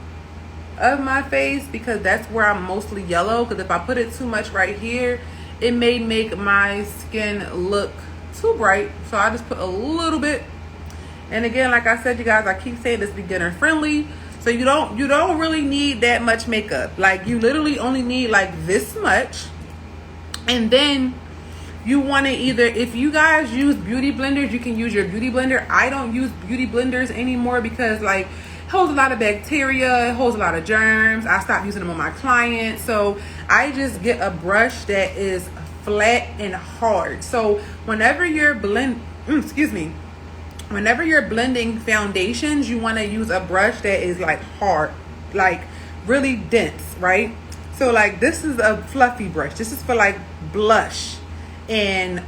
of my face because that's where I'm mostly yellow. Because if I put it too much right here, it may make my skin look too bright. So I just put a little bit. And again, like I said, you guys, I keep saying it's beginner friendly. So you don't really need that much makeup. Like you literally only need like this much. And then you want to either, if you guys use beauty blenders, you can use your beauty blender. I don't use beauty blenders anymore because like it holds a lot of bacteria, it holds a lot of germs. I stopped using them on my clients. So I just get a brush that is flat and hard. So whenever you're whenever you're blending foundations, you want to use a brush that is like hard, like really dense, right? So like this is a fluffy brush. This is for like blush and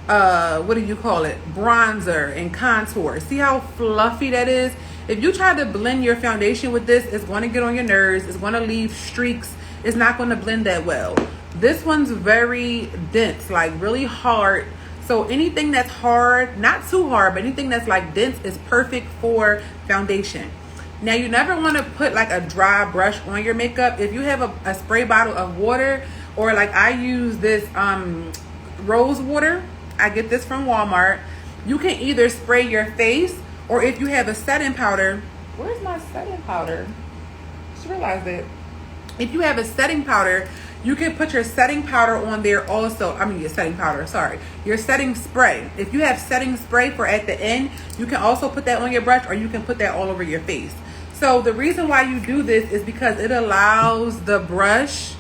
what do you call it, bronzer and contour. See how fluffy that is? If you try to blend your foundation with this, it's going to get on your nerves. It's going to leave streaks. It's not going to blend that well. This one's very dense, like really hard. So anything that's hard, not too hard, but anything that's like dense is perfect for foundation. Now you never want to put like a dry brush on your makeup. If you have a spray bottle of water, or like I use this rose water, I get this from Walmart. You can either spray your face, or if you have a setting powder, where's my setting powder? Just realized that. If you have a setting powder, you can put your setting powder on there also. I mean your setting powder, sorry. Your setting spray. If you have setting spray for at the end, you can also put that on your brush, or you can put that all over your face. So the reason why you do this is because it allows the brush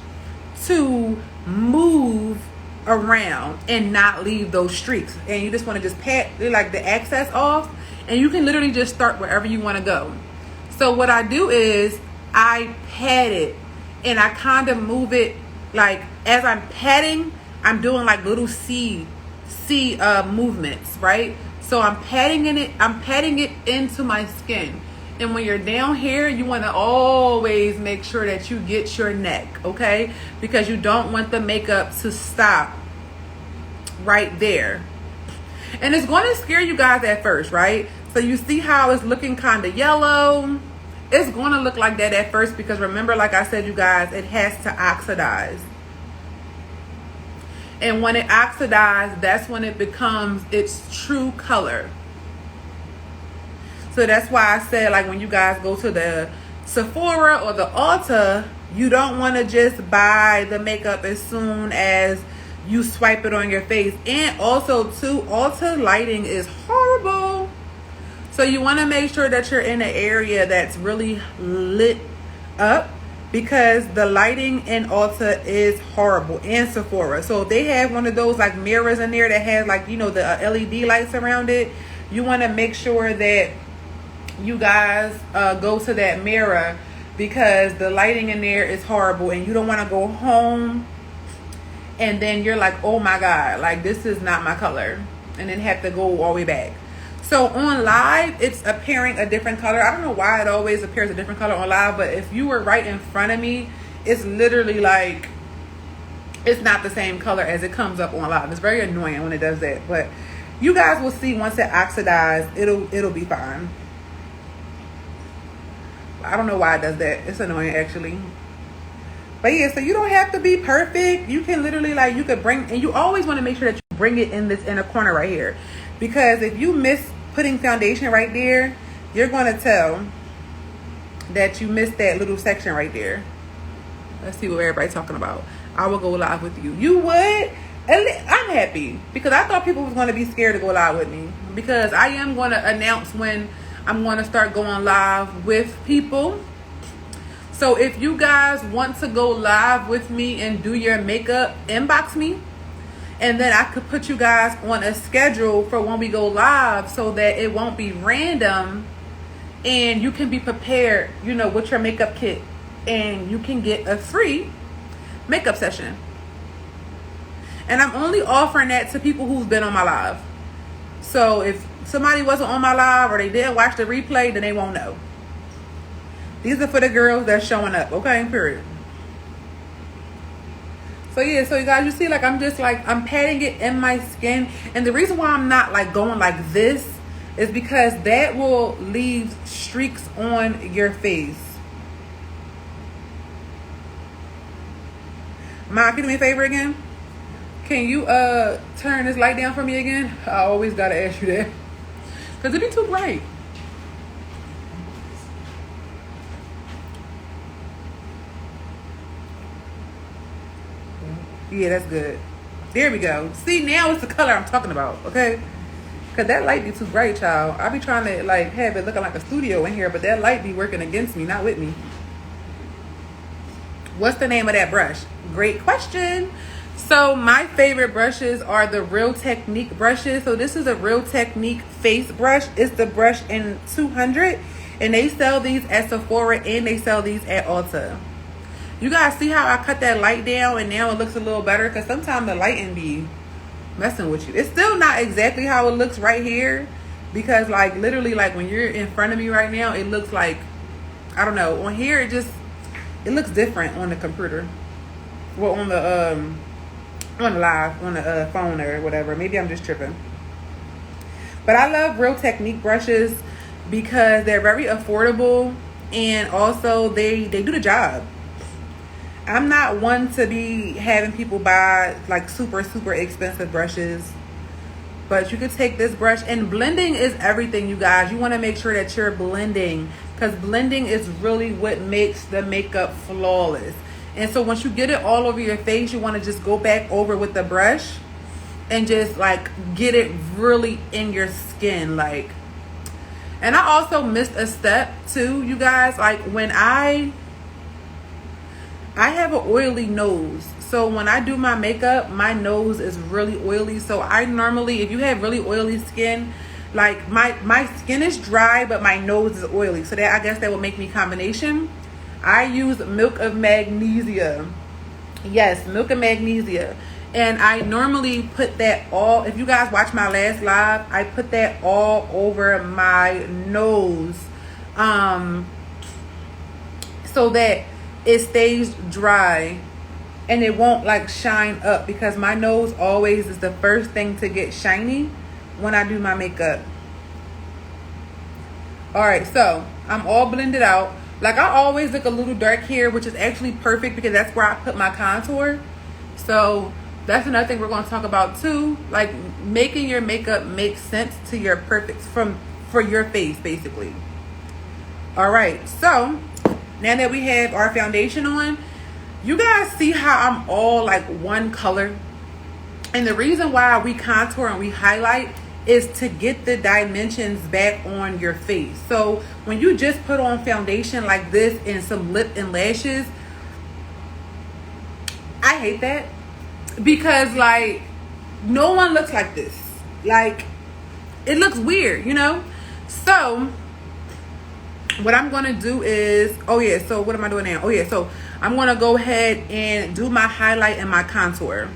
to move around and not leave those streaks. And you just want to just pat like the excess off, and you can literally just start wherever you want to go. So what I do is I pat it and I kind of move it Like as I'm patting, I'm doing like little C movements, right? So I'm patting it into my skin. And when you're down here, you want to always make sure that you get your neck, okay? Because you don't want the makeup to stop right there. And it's going to scare you guys at first, right? So you see how it's looking kind of yellow. It's going to look like that at first because remember, like I said, you guys, it has to oxidize. And when it oxidizes, that's when it becomes its true color. So that's why I said, like, when you guys go to the Sephora or the Ulta, you don't want to just buy the makeup as soon as you swipe it on your face. And also, too, Ulta lighting is horrible. So you want to make sure that you're in an area that's really lit up, because the lighting in Ulta is horrible, and Sephora. So if they have one of those like mirrors in there that has like, you know, the LED lights around it, you want to make sure that you guys go to that mirror, because the lighting in there is horrible, and you don't want to go home and then you're like, oh my God, like this is not my color, and then have to go all the way back. So on live, it's appearing a different color. I don't know why it always appears a different color on live, but if you were right in front of me, it's literally like, it's not the same color as it comes up on live. It's very annoying when it does that, but you guys will see once it oxidizes, it'll be fine. I don't know why it does that. It's annoying actually. But yeah, so you don't have to be perfect. You can literally like, you could bring, and you always want to make sure that you bring it in this inner corner right here. Because if you miss putting foundation right there, you're going to tell that you missed that little section right there. Let's see what everybody's talking about. I will go live with you. You would? I'm happy, because I thought people was going to be scared to go live with me, because I am going to announce when I'm going to start going live with people. So if you guys want to go live with me and do your makeup, inbox me. And then I could put you guys on a schedule for when we go live, so that it won't be random and you can be prepared, you know, with your makeup kit, and you can get a free makeup session. And I'm only offering that to people who've been on my live. So if somebody wasn't on my live or they didn't watch the replay, then they won't know. These are for the girls that's showing up, okay? Period. So yeah, so you guys, you see, like I'm just like, I'm patting it in my skin. And the reason why I'm not like going like this is because that will leave streaks on your face. Ma, can you do me a favor again? Can you turn this light down for me again? I always gotta ask you that, because it'd be too bright. Yeah, that's good. There we go. See, now it's the color I'm talking about, okay? Because that light be too bright, y'all. I be trying to, like, have it looking like a studio in here, but that light be working against me, not with me. What's the name of that brush? Great question. So my favorite brushes are the Real Technique brushes. So this is a Real Technique face brush. It's the brush in 200. And they sell these at Sephora, and they sell these at Ulta. You guys see how I cut that light down and now it looks a little better? Because sometimes the lighting be messing with you. It's still not exactly how it looks right here, because like literally like when you're in front of me right now, it looks like, I don't know, on here it looks different on the computer. Well, on the live, on the phone or whatever. Maybe I'm just tripping. But I love Real Technique brushes because they're very affordable, and also they do the job. I'm not one to be having people buy like super expensive brushes, but you could take this brush, and blending is everything, you guys. You want to make sure that you're blending, because blending is really what makes the makeup flawless. And so once you get it all over your face, you want to just go back over with the brush and just like get it really in your skin, like. And I also missed a step too, you guys. Like when I have an oily nose, so when I do my makeup, my nose is really oily. So I normally, if you have really oily skin, like my skin is dry but my nose is oily, so that I guess that would make me combination. I use Milk of Magnesia Yes, milk and magnesia. And I normally put that all, if you guys watch my last live, I put that all over my nose, so that it stays dry and it won't like shine up, because my nose always is the first thing to get shiny when I do my makeup. All right, so I'm all blended out. Like, I always look a little dark here, which is actually perfect because that's where I put my contour. So that's another thing we're going to talk about too, like making your makeup make sense to your perfect for your face, basically. All right, so now that we have our foundation on, you guys see how I'm all like one color? And the reason why we contour and we highlight is to get the dimensions back on your face. So when you just put on foundation like this and some lip and lashes, I hate that, because like no one looks like this. Like, it looks weird, you know? So what I'm going to do is, so what am I doing now? So I'm going to go ahead and do my highlight and my contour.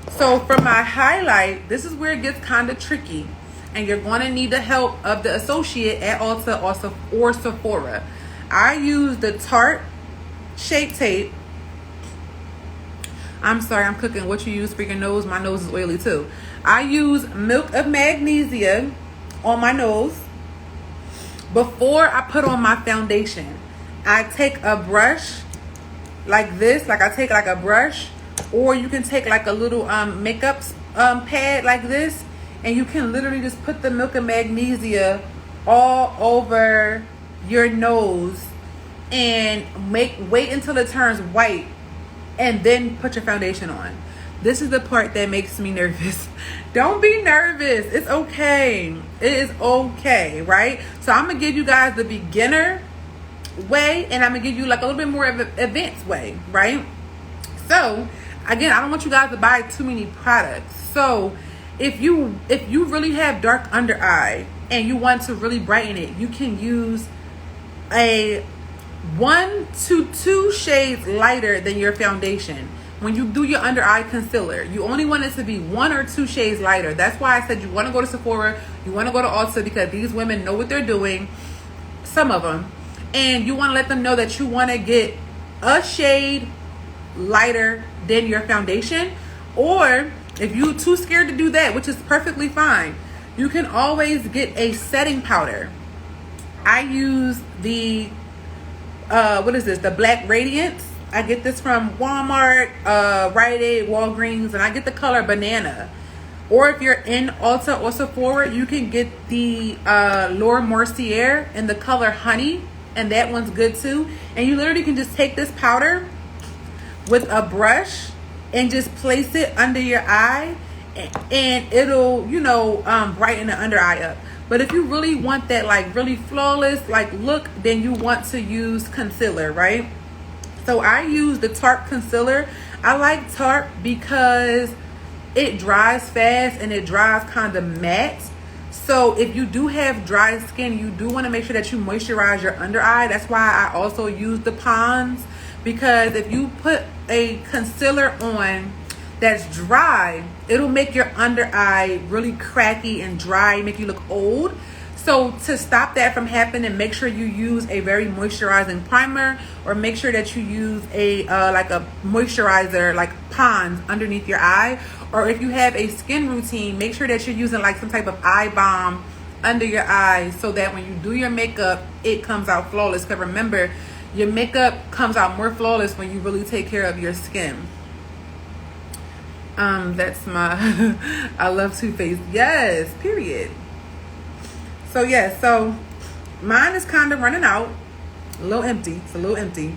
So for my highlight, this is where it gets kind of tricky, and you're going to need the help of the associate at Ulta or Sephora. I use the Tarte Shape Tape. I'm sorry, I'm cooking. What you use for your nose? My nose is oily too. I use Milk of Magnesia on my nose. Before I put on my foundation, I take a brush like this, like I take like a brush, or you can take like a little makeup pad like this, and you can literally just put the Milk of Magnesia all over your nose and wait until it turns white, and then put your foundation on. This is the part that makes me nervous. Don't be nervous. It's okay. It is okay, right? So I'm going to give you guys the beginner way, and I'm going to give you like a little bit more of an advanced way, right? So, again, I don't want you guys to buy too many products. So, if you really have dark under eye and you want to really brighten it, you can use a 1 to 2 shades lighter than your foundation. When you do your under eye concealer, you only want it to be 1 or 2 shades lighter. That's why I said you want to go to Sephora, you want to go to Ulta, because these women know what they're doing, some of them, and you want to let them know that you want to get a shade lighter than your foundation. Or if you're too scared to do that, which is perfectly fine, you can always get a setting powder. I use the the Black Radiance. I get this from Walmart, Rite Aid, Walgreens, and I get the color Banana. Or if you're in Ulta or Sephora, you can get the Laura Mercier in the color Honey, and that one's good too. And you literally can just take this powder with a brush and just place it under your eye, and it'll, brighten the under eye up. But if you really want that like really flawless like look, then you want to use concealer, right? So I use the Tarte concealer. I like Tarte because it dries fast and it dries kind of matte. So if you do have dry skin, you do want to make sure that you moisturize your under eye. That's why I also use the Pond's, because if you put a concealer on that's dry, it'll make your under eye really cracky and dry, make you look old. So to stop that from happening, make sure you use a very moisturizing primer, or make sure that you use a like a moisturizer like Pond's underneath your eye. Or if you have a skin routine, make sure that you're using like some type of eye balm under your eyes, so that when you do your makeup, it comes out flawless. Because remember, your makeup comes out more flawless when you really take care of your skin. That's my I love Too Faced. Yes, period. So yeah, so mine is kind of running out, a little empty. It's a little empty.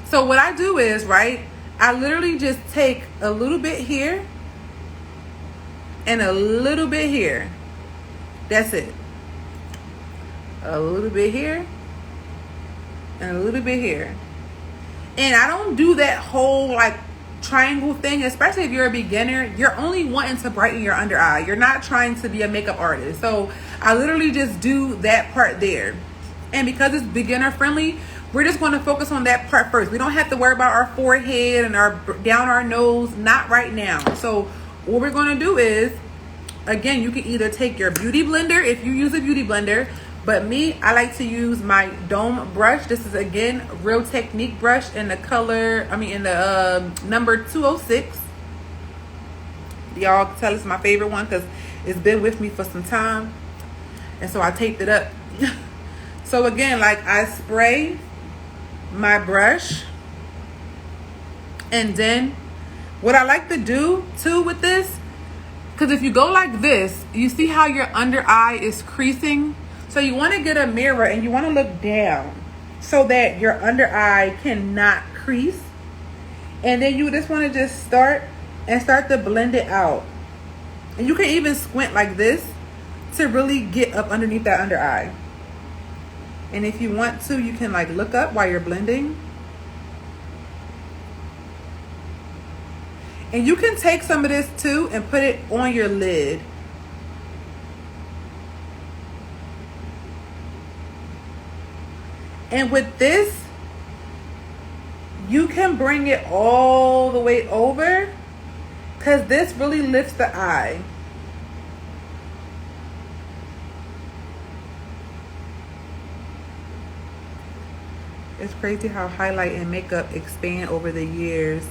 So what I do is, right, I literally just take a little bit here and a little bit here. That's it. A little bit here and a little bit here. And I don't do that whole like triangle thing, especially if you're a beginner. You're only wanting to brighten your under eye. You're not trying to be a makeup artist. So I literally just do that part there. And because it's beginner friendly, we're just going to focus on that part first. We don't have to worry about our forehead and our down our nose, not right now. So what we're going to do is, again, you can either take your beauty blender if you use a beauty blender, but me, I like to use my Dome brush. This is, again, Real Technique brush in the color, in the number 206. Y'all tell it's my favorite one because it's been with me for some time. And so I taped it up. So again, like, I spray my brush. And then what I like to do too with this, because if you go like this, you see how your under eye is creasing? So you want to get a mirror and you want to look down so that your under eye cannot crease. And then you just want to start to blend it out. And you can even squint like this to really get up underneath that under eye. And if you want to, you can like look up while you're blending. And you can take some of this too and put it on your lid. And with this, you can bring it all the way over because this really lifts the eye. It's crazy how highlight and makeup expand over the years.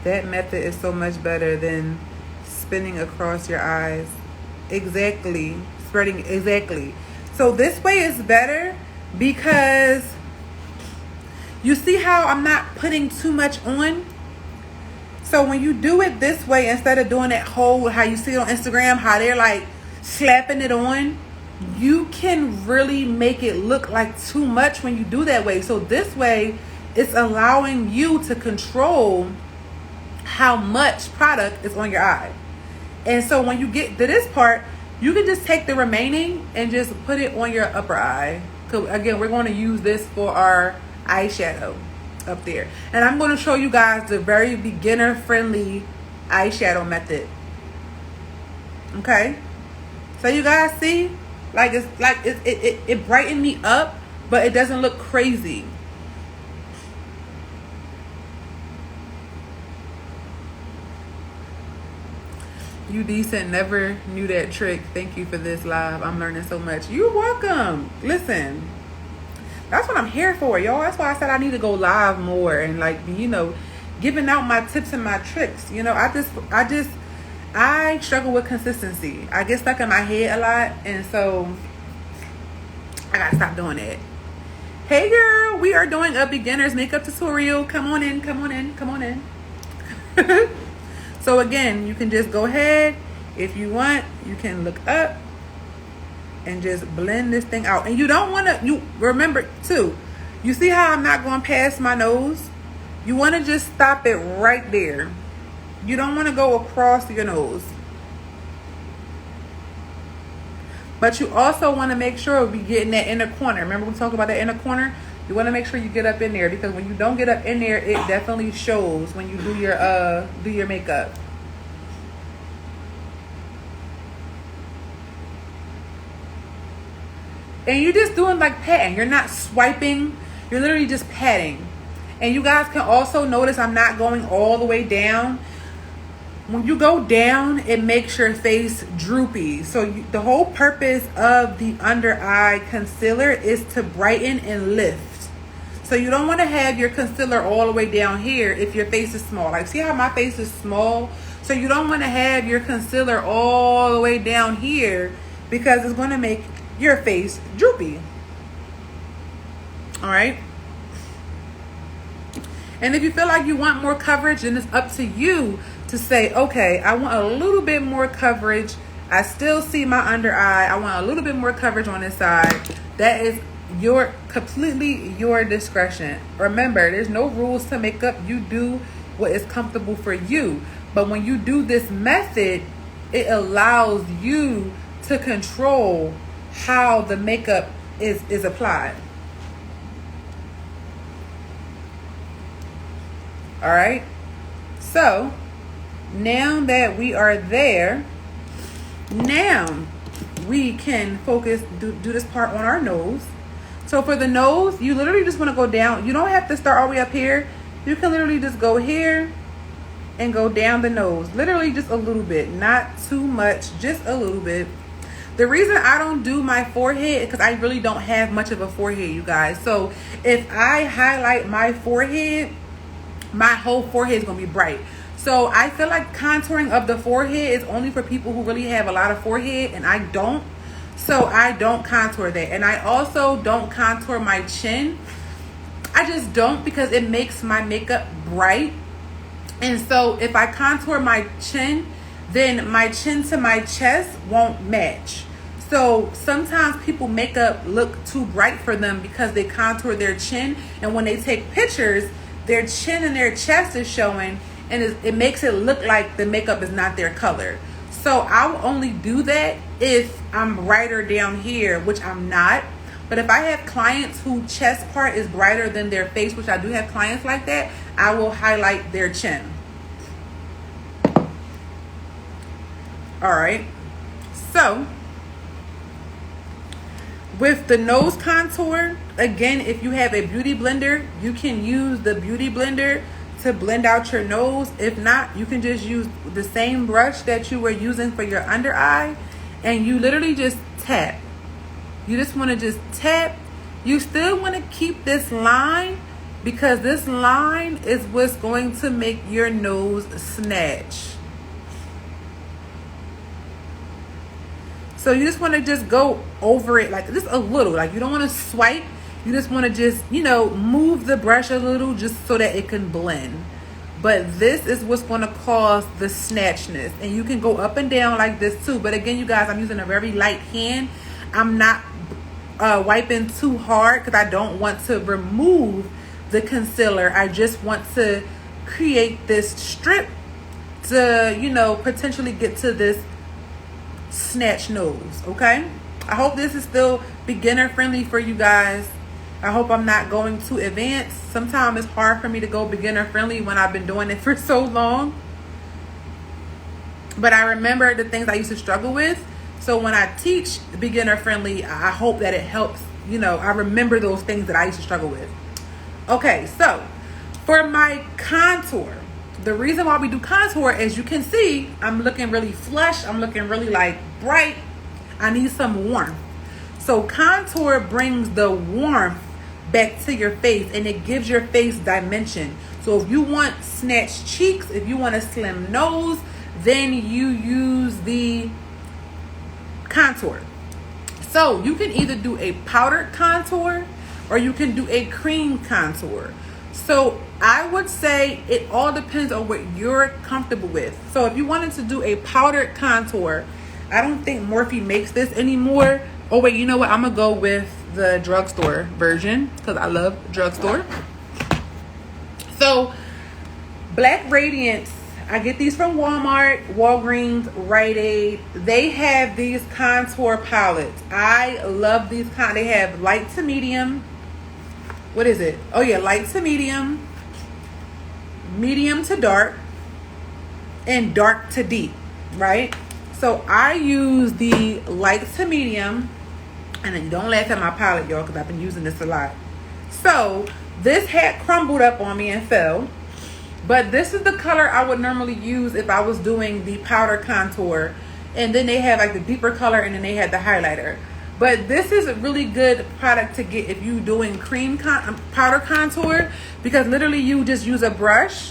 That method is so much better than spinning across your eyes. Exactly. Spreading, exactly. So this way is better because you see how I'm not putting too much on? So when you do it this way, instead of doing that whole, how you see it on Instagram, how they're like slapping it on, you can really make it look like too much when you do that way. So this way, it's allowing you to control how much product is on your eye. And so when you get to this part, you can just take the remaining and just put it on your upper eye. So again, we're going to use this for our eyeshadow up there. And I'm going to show you guys the very beginner friendly eyeshadow method. Okay? So you guys see? Like it brightened me up, but it doesn't look crazy. You decent, never knew that trick. Thank you for this live. I'm learning so much. You're welcome. Listen, that's what I'm here for, y'all. That's why I said I need to go live more and like, giving out my tips and my tricks. I struggle with consistency. I get stuck in my head a lot, and so I gotta stop doing that. Hey girl, we are doing a beginner's makeup tutorial. Come on in, come on in, come on in. So again, you can just go ahead. If you want, you can look up and just blend this thing out. And you don't want to, you remember too, you see how I'm not going past my nose? You want to just stop it right there. You don't want to go across your nose. But you also want to make sure we get in that inner corner. Remember we talked about that inner corner? You want to make sure you get up in there, because when you don't get up in there, it definitely shows when you do your makeup. And you're just doing like patting. You're not swiping. You're literally just patting. And you guys can also notice I'm not going all the way down. When you go down, it makes your face droopy. So the whole purpose of the under eye concealer is to brighten and lift. So you don't want to have your concealer all the way down here if your face is small. Like, see how my face is small? So you don't want to have your concealer all the way down here because it's going to make your face droopy. All right. And if you feel like you want more coverage, then it's up to you to say, okay, I want a little bit more coverage. I still see my under eye. I want a little bit more coverage on this side. That is completely your discretion. Remember, there's no rules to makeup. You do what is comfortable for you. But when you do this method, it allows you to control how the makeup is applied. All right. So now that we are there, now we can focus, do this part on our nose. So for the nose, you literally just want to go down. You don't have to start all the way up here. You can literally just go here and go down the nose. Literally just a little bit, not too much, just a little bit. The reason I don't do my forehead is because I really don't have much of a forehead, you guys. So if I highlight my forehead, my whole forehead is going to be bright. So I feel like contouring of the forehead is only for people who really have a lot of forehead, and I don't. So I don't contour that. And I also don't contour my chin. I just don't, because it makes my makeup bright. And so if I contour my chin, then my chin to my chest won't match. So sometimes people makeup look too bright for them because they contour their chin, and when they take pictures, their chin and their chest is showing, and it makes it look like the makeup is not their color. So I'll only do that if I'm brighter down here, which I'm not. But if I have clients whose chest part is brighter than their face, which I do have clients like that, I will highlight their chin. All right. So with the nose contour, again, if you have a beauty blender, you can use the beauty blender to blend out your nose. If not, you can just use the same brush that you were using for your under eye, and you literally just tap. You just want to just tap. You still want to keep this line, because this line is what's going to make your nose snatch. So you just want to just go over it, like just a little. Like, you don't want to swipe. You just want to just, move the brush a little just so that it can blend. But this is what's going to cause the snatchness. And you can go up and down like this too. But again, you guys, I'm using a very light hand. I'm not wiping too hard because I don't want to remove the concealer. I just want to create this strip to, potentially get to this snatch nose. Okay, I hope this is still beginner friendly for you guys. I hope I'm not going too advanced. Sometimes it's hard for me to go beginner friendly when I've been doing it for so long, but I remember the things I used to struggle with. So when I teach beginner friendly, I hope that it helps. I remember those things that I used to struggle with. Okay, so for my contour, the reason why we do contour, as you can see, I'm looking really flush. I'm looking really like bright. I need some warmth. So contour brings the warmth back to your face, and it gives your face dimension. So if you want snatched cheeks, if you want a slim nose, then you use the contour. So you can either do a powdered contour or you can do a cream contour. So I would say it all depends on what you're comfortable with. So if you wanted to do a powdered contour, I don't think Morphe makes this anymore. Oh wait, you know what? I'm gonna go with the drugstore version because I love drugstore. So Black Radiance, I get these from Walmart, Walgreens, Rite Aid. They have these contour palettes. I love these They have light to medium. What is it? Oh yeah, light to medium, medium to dark, and dark to deep, right? So I use the light to medium, and then don't laugh at my palette, y'all, because I've been using this a lot. So this had crumbled up on me and fell, but this is the color I would normally use if I was doing the powder contour. And then they have like the deeper color, and then they had the highlighter. But this is a really good product to get if you're doing powder contour, because literally you just use a brush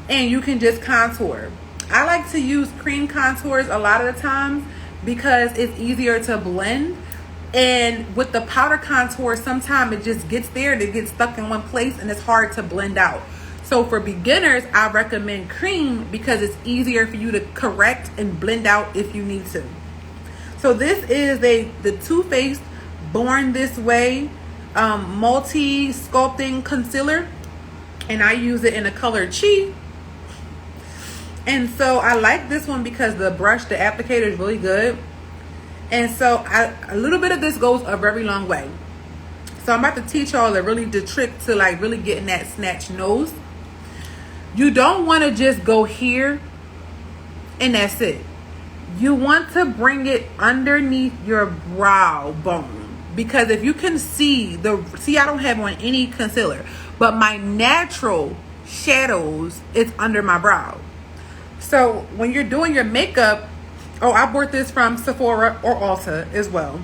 and you can just contour. I like to use cream contours a lot of the times because it's easier to blend. And with the powder contour, sometimes it just gets there and it gets stuck in one place and it's hard to blend out. So for beginners, I recommend cream because it's easier for you to correct and blend out if you need to. So this is the Too Faced Born This Way multi-sculpting concealer, and I use it in the color Chi. And so I like this one because the brush, the applicator is really good. And so a little bit of this goes a very long way. So I'm about to teach y'all the trick to like really getting that snatch nose. You don't want to just go here and that's it. You want to bring it underneath your brow bone. because if you can see I don't have on any concealer, but my natural shadows is under my brow. So when you're doing your makeup, I bought this from Sephora or Ulta as well.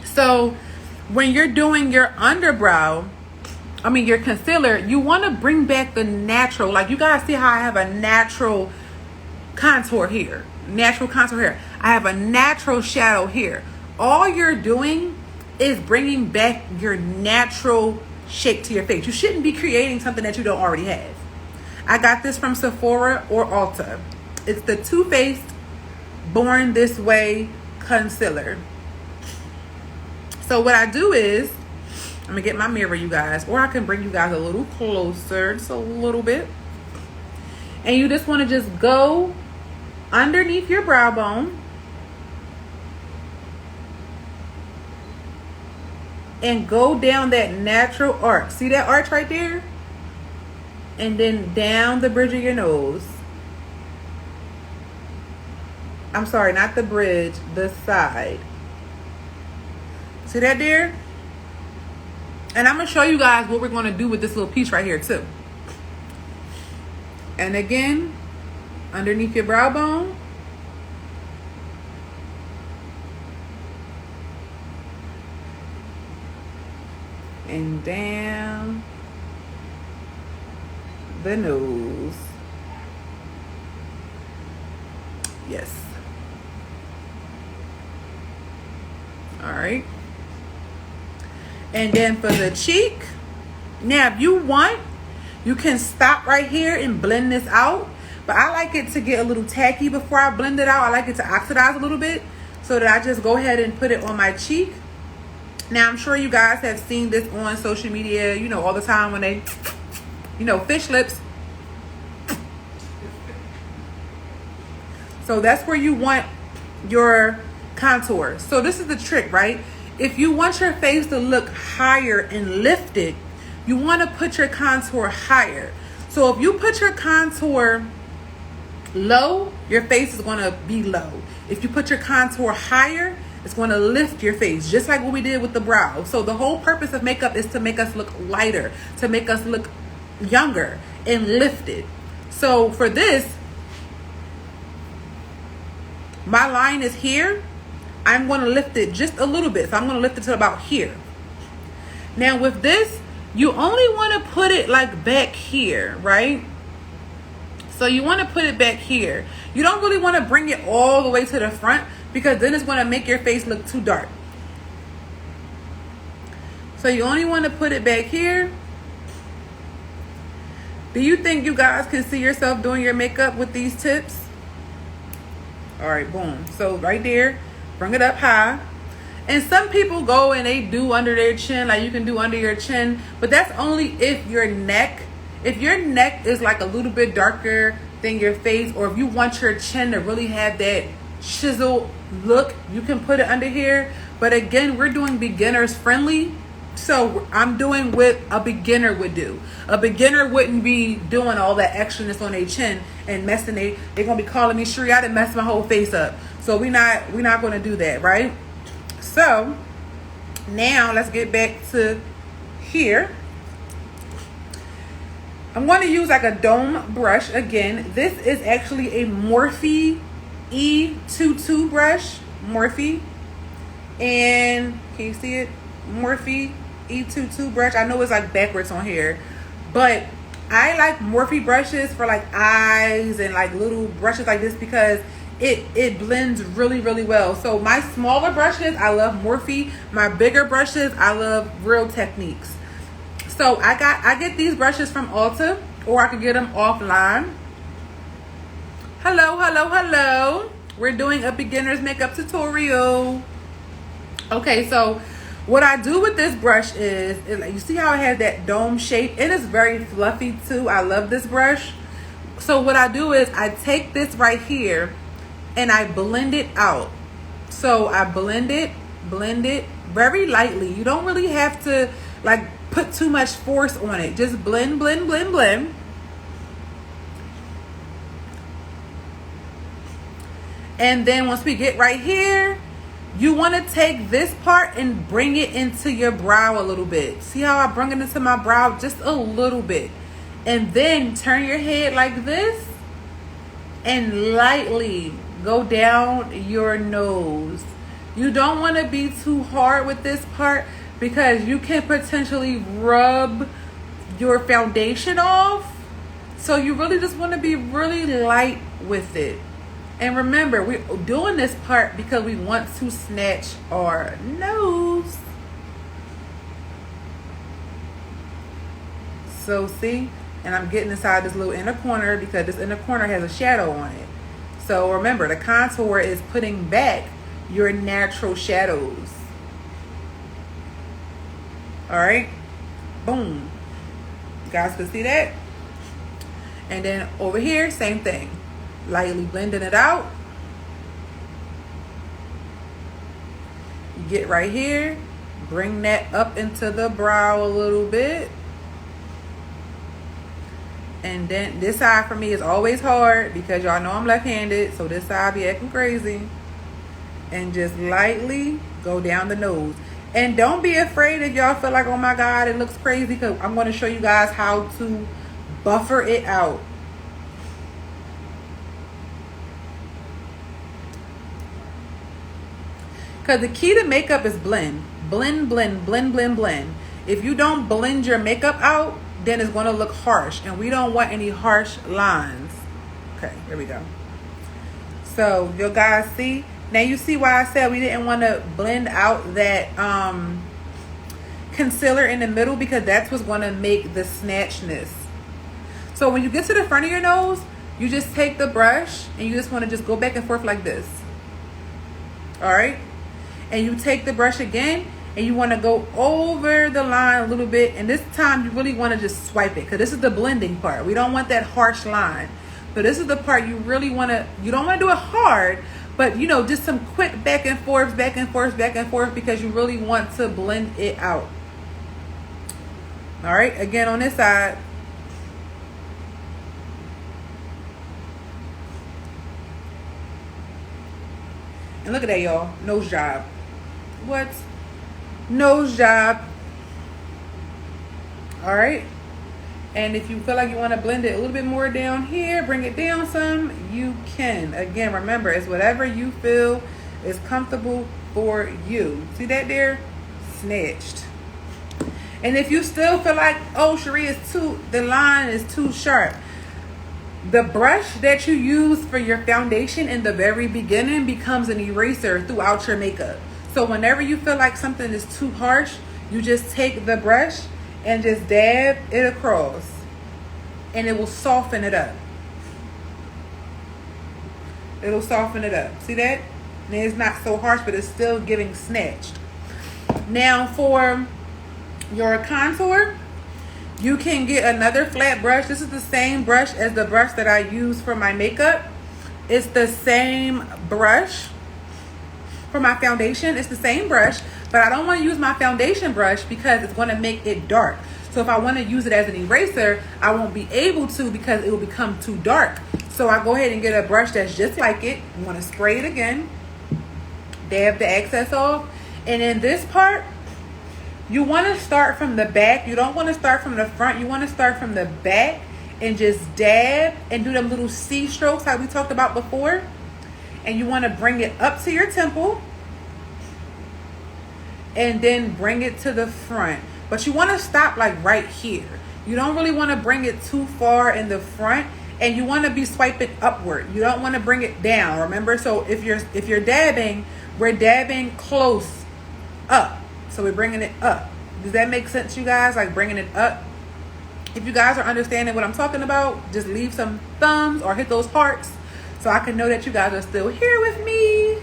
So when you're doing your underbrow, your concealer, you want to bring back the natural. Like, you guys see how I have a natural contour here. I have a natural shadow here. All you're doing is bringing back your natural shape to your face. You shouldn't be creating something that you don't already have. I got this from Sephora or Ulta. It's the Too Faced Born This Way concealer. So what I do is, I'm gonna get my mirror, you guys, or I can bring you guys a little closer, just a little bit. And you just want to just go underneath your brow bone and go down that natural arch. See that arch right there? And then down the bridge of your nose. I'm sorry, not the bridge, the side. See that there? And I'm going to show you guys what we're going to do with this little piece right here too. And again, underneath your brow bone. And down the nose. Yes. All right. And then for the cheek, now if you want, you can stop right here and blend this out. But I like it to get a little tacky before I blend it out. I like it to oxidize a little bit, so that I just go ahead and put it on my cheek. Now, I'm sure you guys have seen this on social media, all the time when they, fish lips. So that's where you want your contour. So this is the trick, right? If you want your face to look higher and lifted, you want to put your contour higher. So if you put your contour low, your face is going to be low. If you put your contour higher, it's going to lift your face, just like what we did with the brow. So the whole purpose of makeup is to make us look lighter, to make us look younger and lifted. So for this, my line is here. I'm going to lift it just a little bit. So I'm going to lift it to about here. Now with this, you only want to put it like back here, right? So you want to put it back here. You don't really want to bring it all the way to the front, because then it's going to make your face look too dark. So you only want to put it back here. Do you think you guys can see yourself doing your makeup with these tips? All right, boom. So right there, bring it up high. And some people go and they do under their chin, like you can do under your chin, but that's only if your neck is like a little bit darker than your face, or if you want your chin to really have that chisel look, you can put it under here. But again, we're doing beginners friendly, so I'm doing what a beginner would do. A beginner wouldn't be doing all that extraness on their chin and messing. They're gonna be calling me Sheree, I done messed my whole face up. So we're not gonna do that, right? So now let's get back to here. I'm going to use like a dome brush again. This is actually a Morphe E22 brush. Morphe. And can you see it? Morphe E22 brush. I know it's like backwards on here, but I like Morphe brushes for like eyes and like little brushes like this, because it blends really, really well. So my smaller brushes, I love Morphe. My bigger brushes, I love Real Techniques. So I get these brushes from Ulta, or I could get them offline. Hello. We're doing a beginner's makeup tutorial. Okay, so what I do with this brush is you see how it has that dome shape, and it's very fluffy too. I love this brush. So what I do is I take this right here and I blend it out. So I blend it very lightly. You don't really have to like put too much force on it. Just blend. And then once we get right here, You want to take this part and bring it into your brow a little bit. See how I bring it into my brow? Just a little bit. And then turn your head like this and lightly go down your nose. You don't want to be too hard with this part because you can potentially rub your foundation off. So you really just want to be really light with it. And remember, we're doing this part because we want to snatch our nose. So see, and I'm getting inside this little inner corner because this inner corner has a shadow on it. So remember, the contour is putting back your natural shadows. All right, boom. You guys can see that. And then over here, same thing. Lightly blending it out. You get right here, bring that up into the brow a little bit. And then this side for me is always hard because y'all know I'm left-handed, so this side be acting crazy. And just lightly go down the nose. And don't be afraid if y'all feel like, oh my God, it looks crazy, because I'm going to show you guys how to buffer it out. Because the key to makeup is blend. Blend, blend, blend, blend, blend. If you don't blend your makeup out, then it's going to look harsh. And we don't want any harsh lines. Okay, here we go. So, you guys see? Now you see why I said we didn't want to blend out that concealer in the middle, because that's what's going to make the snatchness. So when you get to the front of your nose, you just take the brush and you just want to just go back and forth like this. All right? And you take the brush again and you want to go over the line a little bit. And this time you really want to just swipe it, because this is the blending part. We don't want that harsh line. So this is the part you really want to, you don't want to do it hard, but you know, just some quick back and forth, back and forth, back and forth, because you really want to blend it out. All right, again on this side. And look at that, y'all. Nose job. What? Nose job. All right. And if you feel like you want to blend it a little bit more down here, bring it down some, you can. Again, remember, it's whatever you feel is comfortable for you. See that there? Snatched. And if you still feel like, oh, Cherie, the line is too sharp, the brush that you use for your foundation in the very beginning becomes an eraser throughout your makeup. So whenever you feel like something is too harsh, you just take the brush and just dab it across, and it will soften it up. It'll soften it up. See that? And it's not so harsh, but it's still giving snatched. Now for your contour, you can get another flat brush. This is the same brush as the brush that I use for my makeup. It's the same brush for my foundation. It's the same brush, but I don't want to use my foundation brush because it's going to make it dark. So if I want to use it as an eraser, I won't be able to because it will become too dark. So I go ahead and get a brush that's just like it. I'm going to spray it again. Dab the excess off. And in this part, you want to start from the back. You don't want to start from the front. You want to start from the back and just dab and do them little C strokes like we talked about before. And you want to bring it up to your temple and then bring it to the front. But you want to stop like right here. You don't really want to bring it too far in the front, and you want to be swiping upward. You don't want to bring it down. Remember, so if you're dabbing, we're dabbing close up. So we're bringing it up. Does that make sense, you guys? Like bringing it up. If you guys are understanding what I'm talking about, just leave some thumbs or hit those hearts so I can know that you guys are still here with me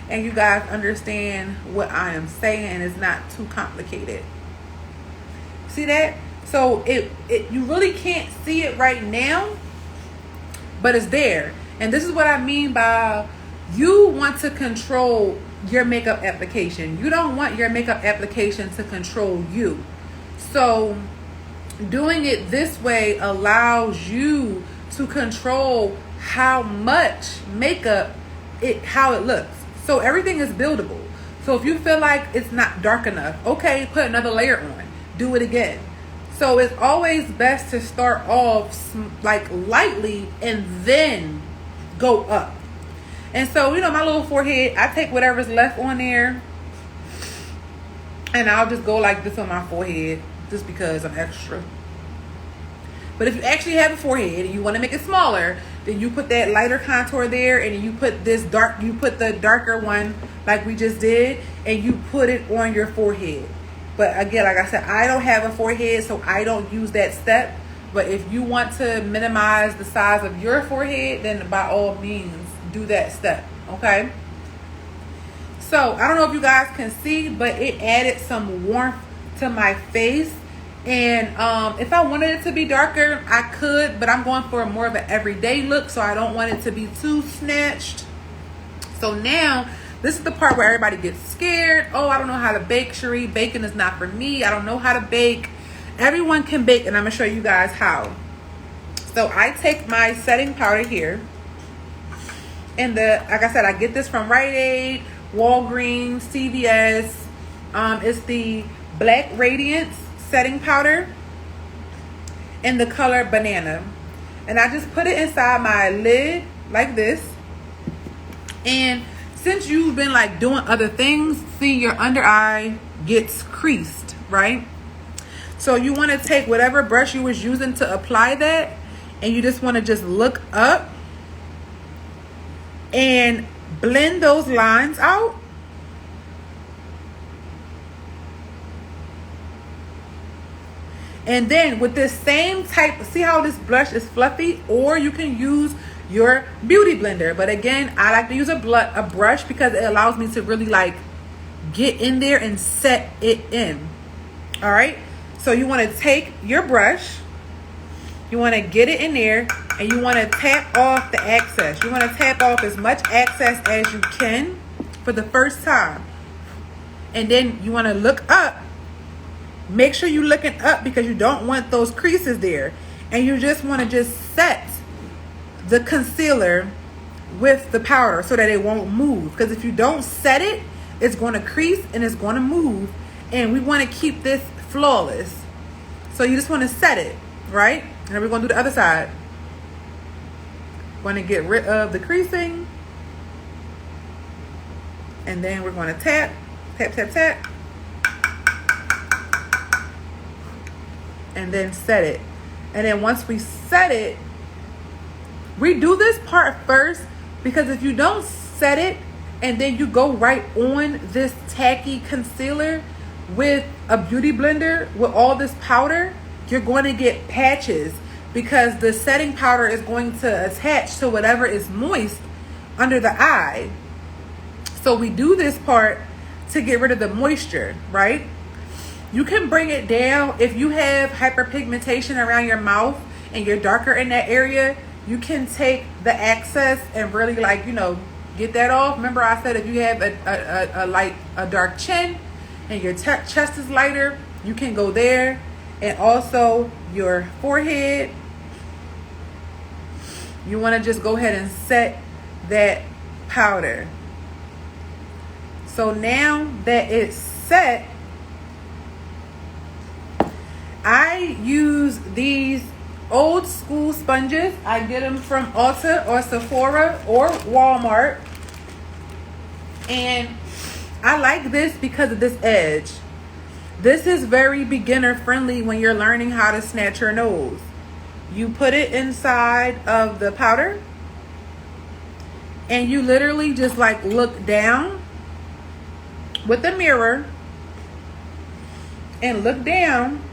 and you guys understand what I am saying and it's not too complicated. See that? So you really can't see it right now, but it's there. And this is what I mean by you want to control your makeup application. You don't want your makeup application to control you. So doing it this way allows you to control how much makeup how it looks. So everything is buildable. So if you feel like it's not dark enough, okay, put another layer on. Do it again. So it's always best to start off like lightly and then go up. And so, you know, my little forehead, I take whatever's left on there and I'll just go like this on my forehead just because I'm extra. But if you actually have a forehead and you want to make it smaller, then you put that lighter contour there and you put this dark, you put the darker one like we just did and you put it on your forehead. But again, like I said, I don't have a forehead, so I don't use that step. But if you want to minimize the size of your forehead, then by all means, do that step, okay? So, I don't know if you guys can see, but it added some warmth to my face. And if I wanted it to be darker, I could, but I'm going for more of an everyday look, so I don't want it to be too snatched. So now, this is the part where everybody gets scared. Oh, I don't know how to bake, Cherie. Baking is not for me. I don't know how to bake. Everyone can bake, and I'm going to show you guys how. So I take my setting powder here. And like I said, I get this from Rite Aid, Walgreens, CVS. It's the Black Radiance setting powder in the color banana. And I just put it inside my lid like this. And since you've been like doing other things, see your under eye gets creased, right? So you want to take whatever brush you was using to apply that, and you just want to just look up and blend those lines out. And then with this same type, see how this brush is fluffy? Or you can use your beauty blender. But again, I like to use a brush because it allows me to really like get in there and set it in. All right. So you want to take your brush, you want to get it in there, and you want to tap off the excess. You want to tap off as much excess as you can for the first time. And then you want to look up. Make sure you're looking up because you don't want those creases there. And you just want to just set the concealer with the powder so that it won't move. Because if you don't set it, it's going to crease and it's going to move. And we want to keep this flawless. So you just want to set it, right? And then we're going to do the other side. Going to get rid of the creasing. And then we're going to tap, tap, tap, tap. And then set it. And then once we set it, we do this part first, because if you don't set it and then you go right on this tacky concealer with a beauty blender with all this powder, you're going to get patches because the setting powder is going to attach to whatever is moist under the eye. So we do this part to get rid of the moisture, right? You can bring it down if you have hyperpigmentation around your mouth and you're darker in that area. You can take the excess and really, like, you know, get that off. Remember I said if you have a dark chin and your chest is lighter, you can go there. And also your forehead, you want to just go ahead and set that powder. So now that it's set, I use these old school sponges. I get them from Ulta or Sephora or Walmart. And I like this because of this edge. This is very beginner friendly when you're learning how to snatch your nose. You put it inside of the powder and you literally just like look down with the mirror and look down.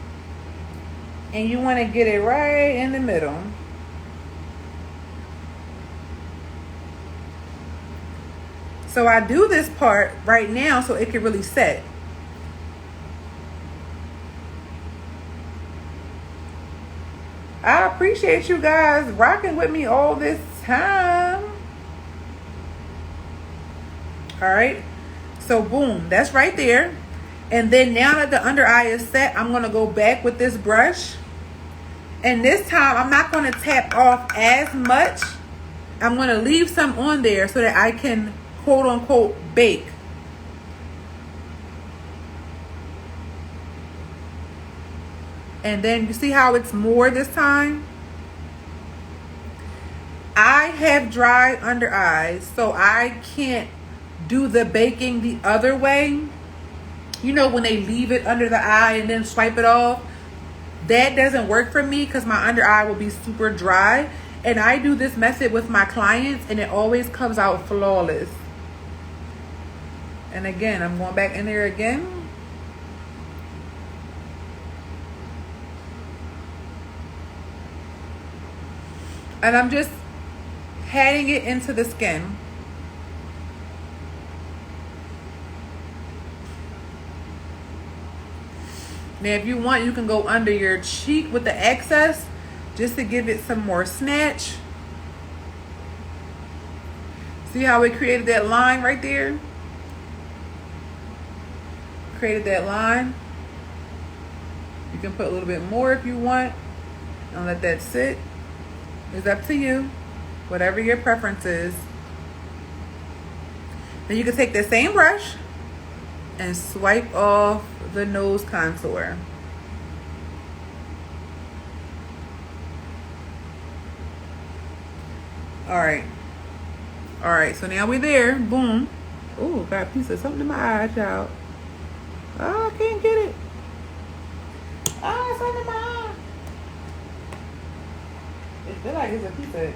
And you want to get it right in the middle. So I do this part right now so it can really set. I appreciate you guys rocking with me all this time. All right. So boom, that's right there. And then now that the under eye is set, I'm going to go back with this brush. And this time, I'm not going to tap off as much. I'm going to leave some on there so that I can quote unquote bake. And then you see how it's more this time? I have dry under eyes, so I can't do the baking the other way. You know, when they leave it under the eye and then swipe it off, that doesn't work for me because my under eye will be super dry. And I do this method with my clients and it always comes out flawless. And again, I'm going back in there again. And I'm just patting it into the skin. Now, if you want, you can go under your cheek with the excess just to give it some more snatch. See how it created that line right there? Created that line. You can put a little bit more if you want and let that sit. It's up to you, whatever your preference is. Then you can take the same brush and swipe off the nose contour. All right, so now we're there. Boom. Oh, got a piece of something in my eye, child. Oh, I can't get it. Oh, it's under my eye. It feels like it's a piece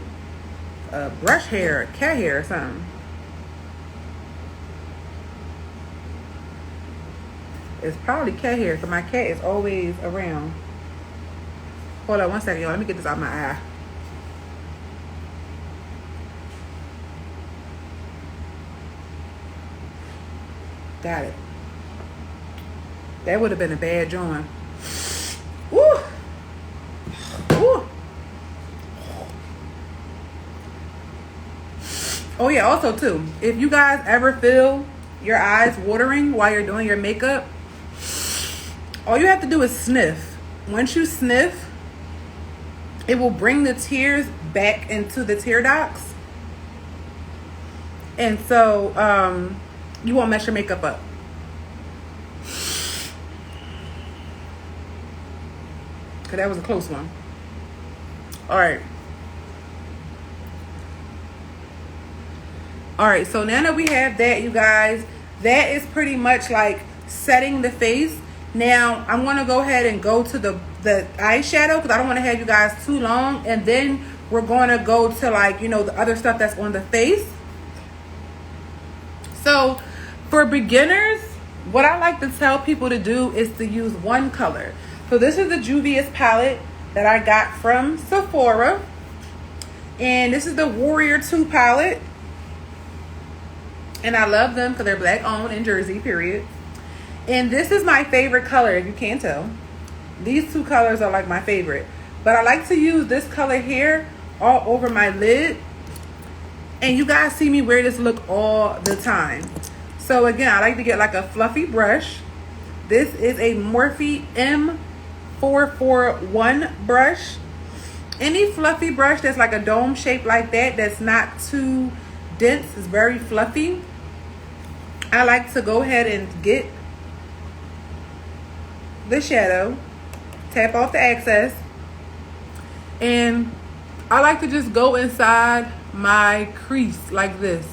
of brush hair, cat hair or something. It's probably cat hair because my cat is always around. Hold on one second, y'all. Let me get this out of my eye. Got it. That would have been a bad drawing. Woo! Woo! Oh yeah, also too, if you guys ever feel your eyes watering while you're doing your makeup, all you have to do is sniff. Once you sniff, it will bring the tears back into the tear ducts. And so you won't mess your makeup up. Because that was a close one. All right, so now that we have that, you guys, that is pretty much like setting the face. Now, I'm going to go ahead and go to the eyeshadow because I don't want to have you guys too long. And then we're going to go to like, you know, the other stuff that's on the face. So for beginners, what I like to tell people to do is to use one color. So this is the Juvia's palette that I got from Sephora. And this is the Warrior 2 palette. And I love them because they're black owned in Jersey, period. And this is my favorite color, if you can't tell. These two colors are like my favorite. But I like to use this color here all over my lid. And you guys see me wear this look all the time. So again, I like to get like a fluffy brush. This is a Morphe M441 brush. Any fluffy brush that's like a dome shape like that, that's not too dense, is very fluffy. I like to go ahead and get the shadow, tap off the excess, and I like to just go inside my crease like this.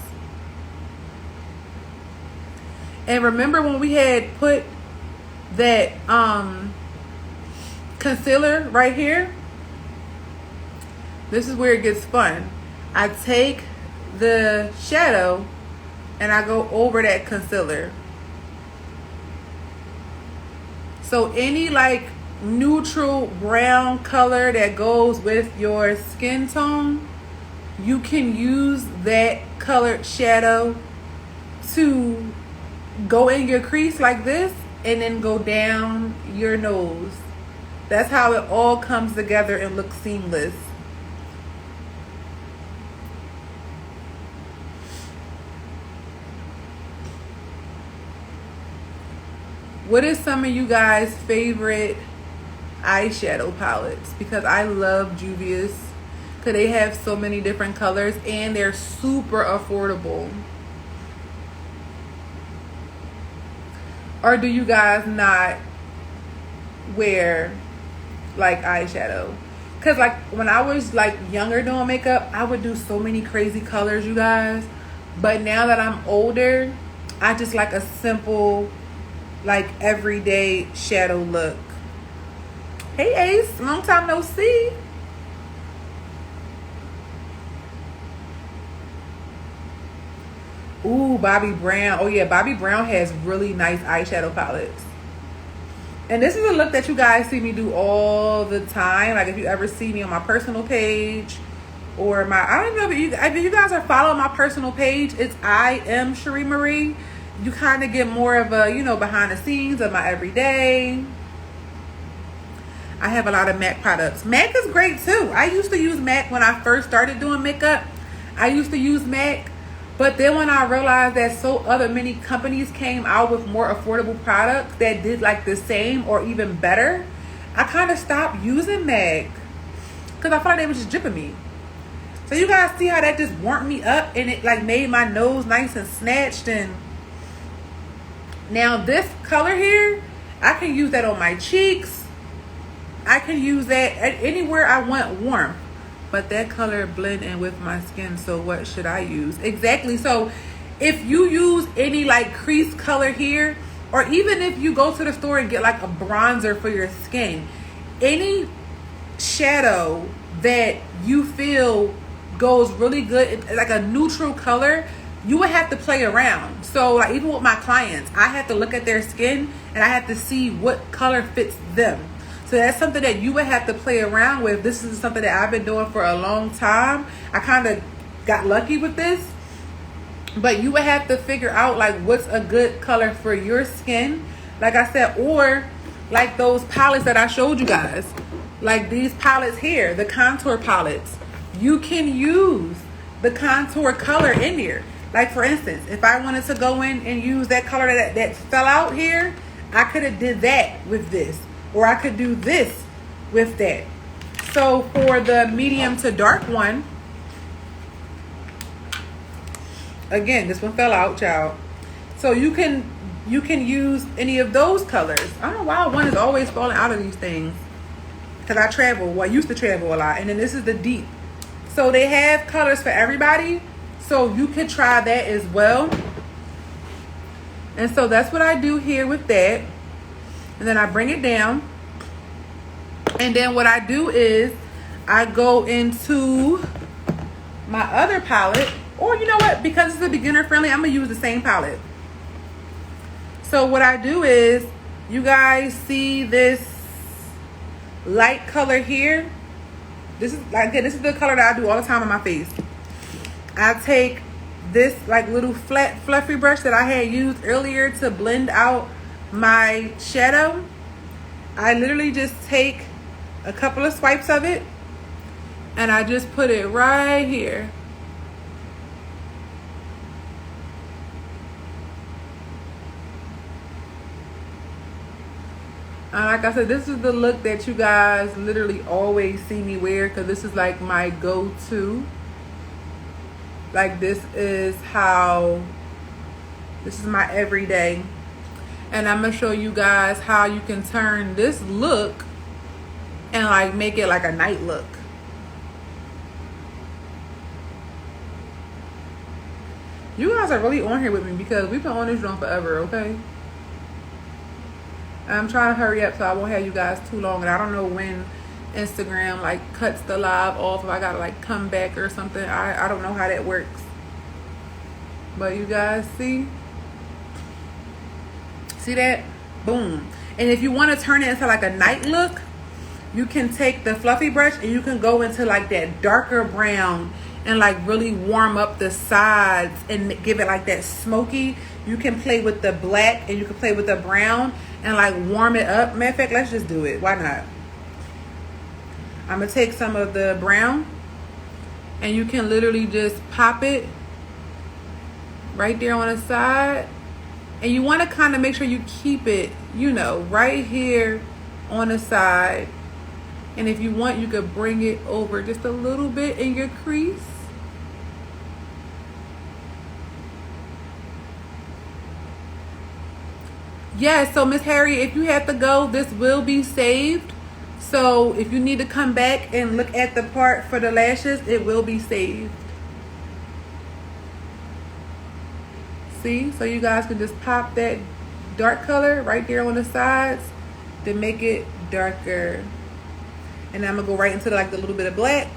And remember when we had put that concealer right here? This is where it gets fun. I take the shadow and I go over that concealer. So any like neutral brown color that goes with your skin tone, you can use that colored shadow to go in your crease like this and then go down your nose. That's how it all comes together and looks seamless. What is some of you guys' favorite eyeshadow palettes? Because I love Juvia's because they have so many different colors and they're super affordable. Or do you guys not wear like eyeshadow? Because like when I was like younger doing makeup, I would do so many crazy colors, you guys. But now that I'm older, I just like a simple, like everyday shadow look. Hey Ace, long time no see. Ooh, Bobbi Brown. Oh yeah, Bobbi Brown has really nice eyeshadow palettes. And this is a look that you guys see me do all the time. Like if you ever see me on my personal page or I don't know if you guys are following my personal page, it's I am Cherie Marie. You kind of get more of a, behind the scenes of my everyday. I have a lot of MAC products. MAC is great too. I used to use MAC when I first started doing makeup. I used to use MAC. But then when I realized that many companies came out with more affordable products that did like the same or even better, I kind of stopped using MAC because I felt like they were just dripping me. So you guys see how that just warmed me up and it like made my nose nice and snatched. And now this color here, I can use that on my cheeks. I can use that anywhere I want warmth. But that color blend in with my skin, so what should I use? Exactly. So if you use any like crease color here, or even if you go to the store and get like a bronzer for your skin, any shadow that you feel goes really good, like a neutral color, you would have to play around. So like even with my clients, I have to look at their skin and I have to see what color fits them. So that's something that you would have to play around with. This is something that I've been doing for a long time. I kind of got lucky with this. But you would have to figure out like what's a good color for your skin. Like I said, or like those palettes that I showed you guys. Like these palettes here, the contour palettes. You can use the contour color in here. Like for instance, if I wanted to go in and use that color that fell out here, I could have did that with this. Or I could do this with that. So for the medium to dark one, again, this one fell out, child. So you can use any of those colors. I don't know why one is always falling out of these things. Because I travel. Well, I used to travel a lot. And then this is the deep. So they have colors for everybody. So you could try that as well. And so that's what I do here with that. And then I bring it down. And then what I do is I go into my other palette. Or you know what? Because it's a beginner friendly, I'm going to use the same palette. So what I do is, you guys see this light color here? This is the color that I do all the time on my face. I take this like little flat fluffy brush that I had used earlier to blend out my shadow. I literally just take a couple of swipes of it and I just put it right here. And like I said, this is the look that you guys literally always see me wear, because this is like my go-to. Like this is my everyday. And I'm gonna show you guys how you can turn this look and like make it like a night look. You guys are really on here with me because we've been on this joint forever, okay? I'm trying to hurry up so I won't have you guys too long. And I don't know when Instagram like cuts the live off, if I gotta like come back or something. I don't know how that works. But you guys see that? Boom. And if you want to turn it into like a night look, you can take the fluffy brush and you can go into like that darker brown and like really warm up the sides and give it like that smoky. You can play with the black and you can play with the brown and like warm it up. Matter of fact, let's just do it. Why not? I'm gonna take some of the brown and you can literally just pop it right there on the side. And you want to kind of make sure you keep it, you know, right here on the side. And if you want, you could bring it over just a little bit in your crease. Yes, so Miss Harriet, if you have to go, this will be saved. So if you need to come back and look at the part for the lashes, it will be saved. See, so you guys can just pop that dark color right there on the sides to make it darker. And I'm gonna go right into like the little bit of black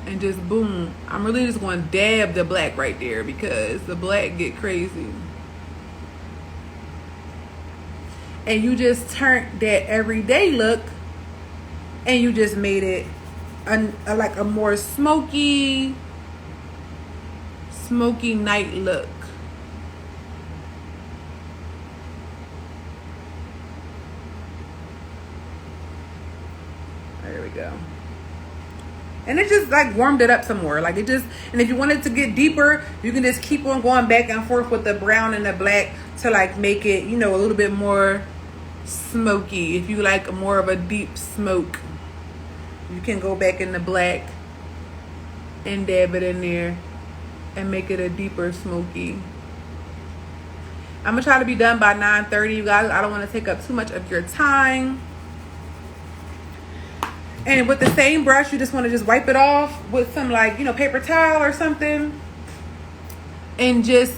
and just boom. I'm really just gonna dab the black right there because the black get crazy. And you just turned that everyday look and you just made it like a more smoky night look. There we go. And it just like warmed it up some more. Like it just, and if you wanted to get deeper, you can just keep on going back and forth with the brown and the black to like make it, you know, a little bit more smoky. If you like more of a deep smoke, you can go back in the black and dab it in there and make it a deeper smoky. I'm gonna try to be done by 9:30, you guys. I don't want to take up too much of your time. And with the same brush, you just want to just wipe it off with some like, you know, paper towel or something. And just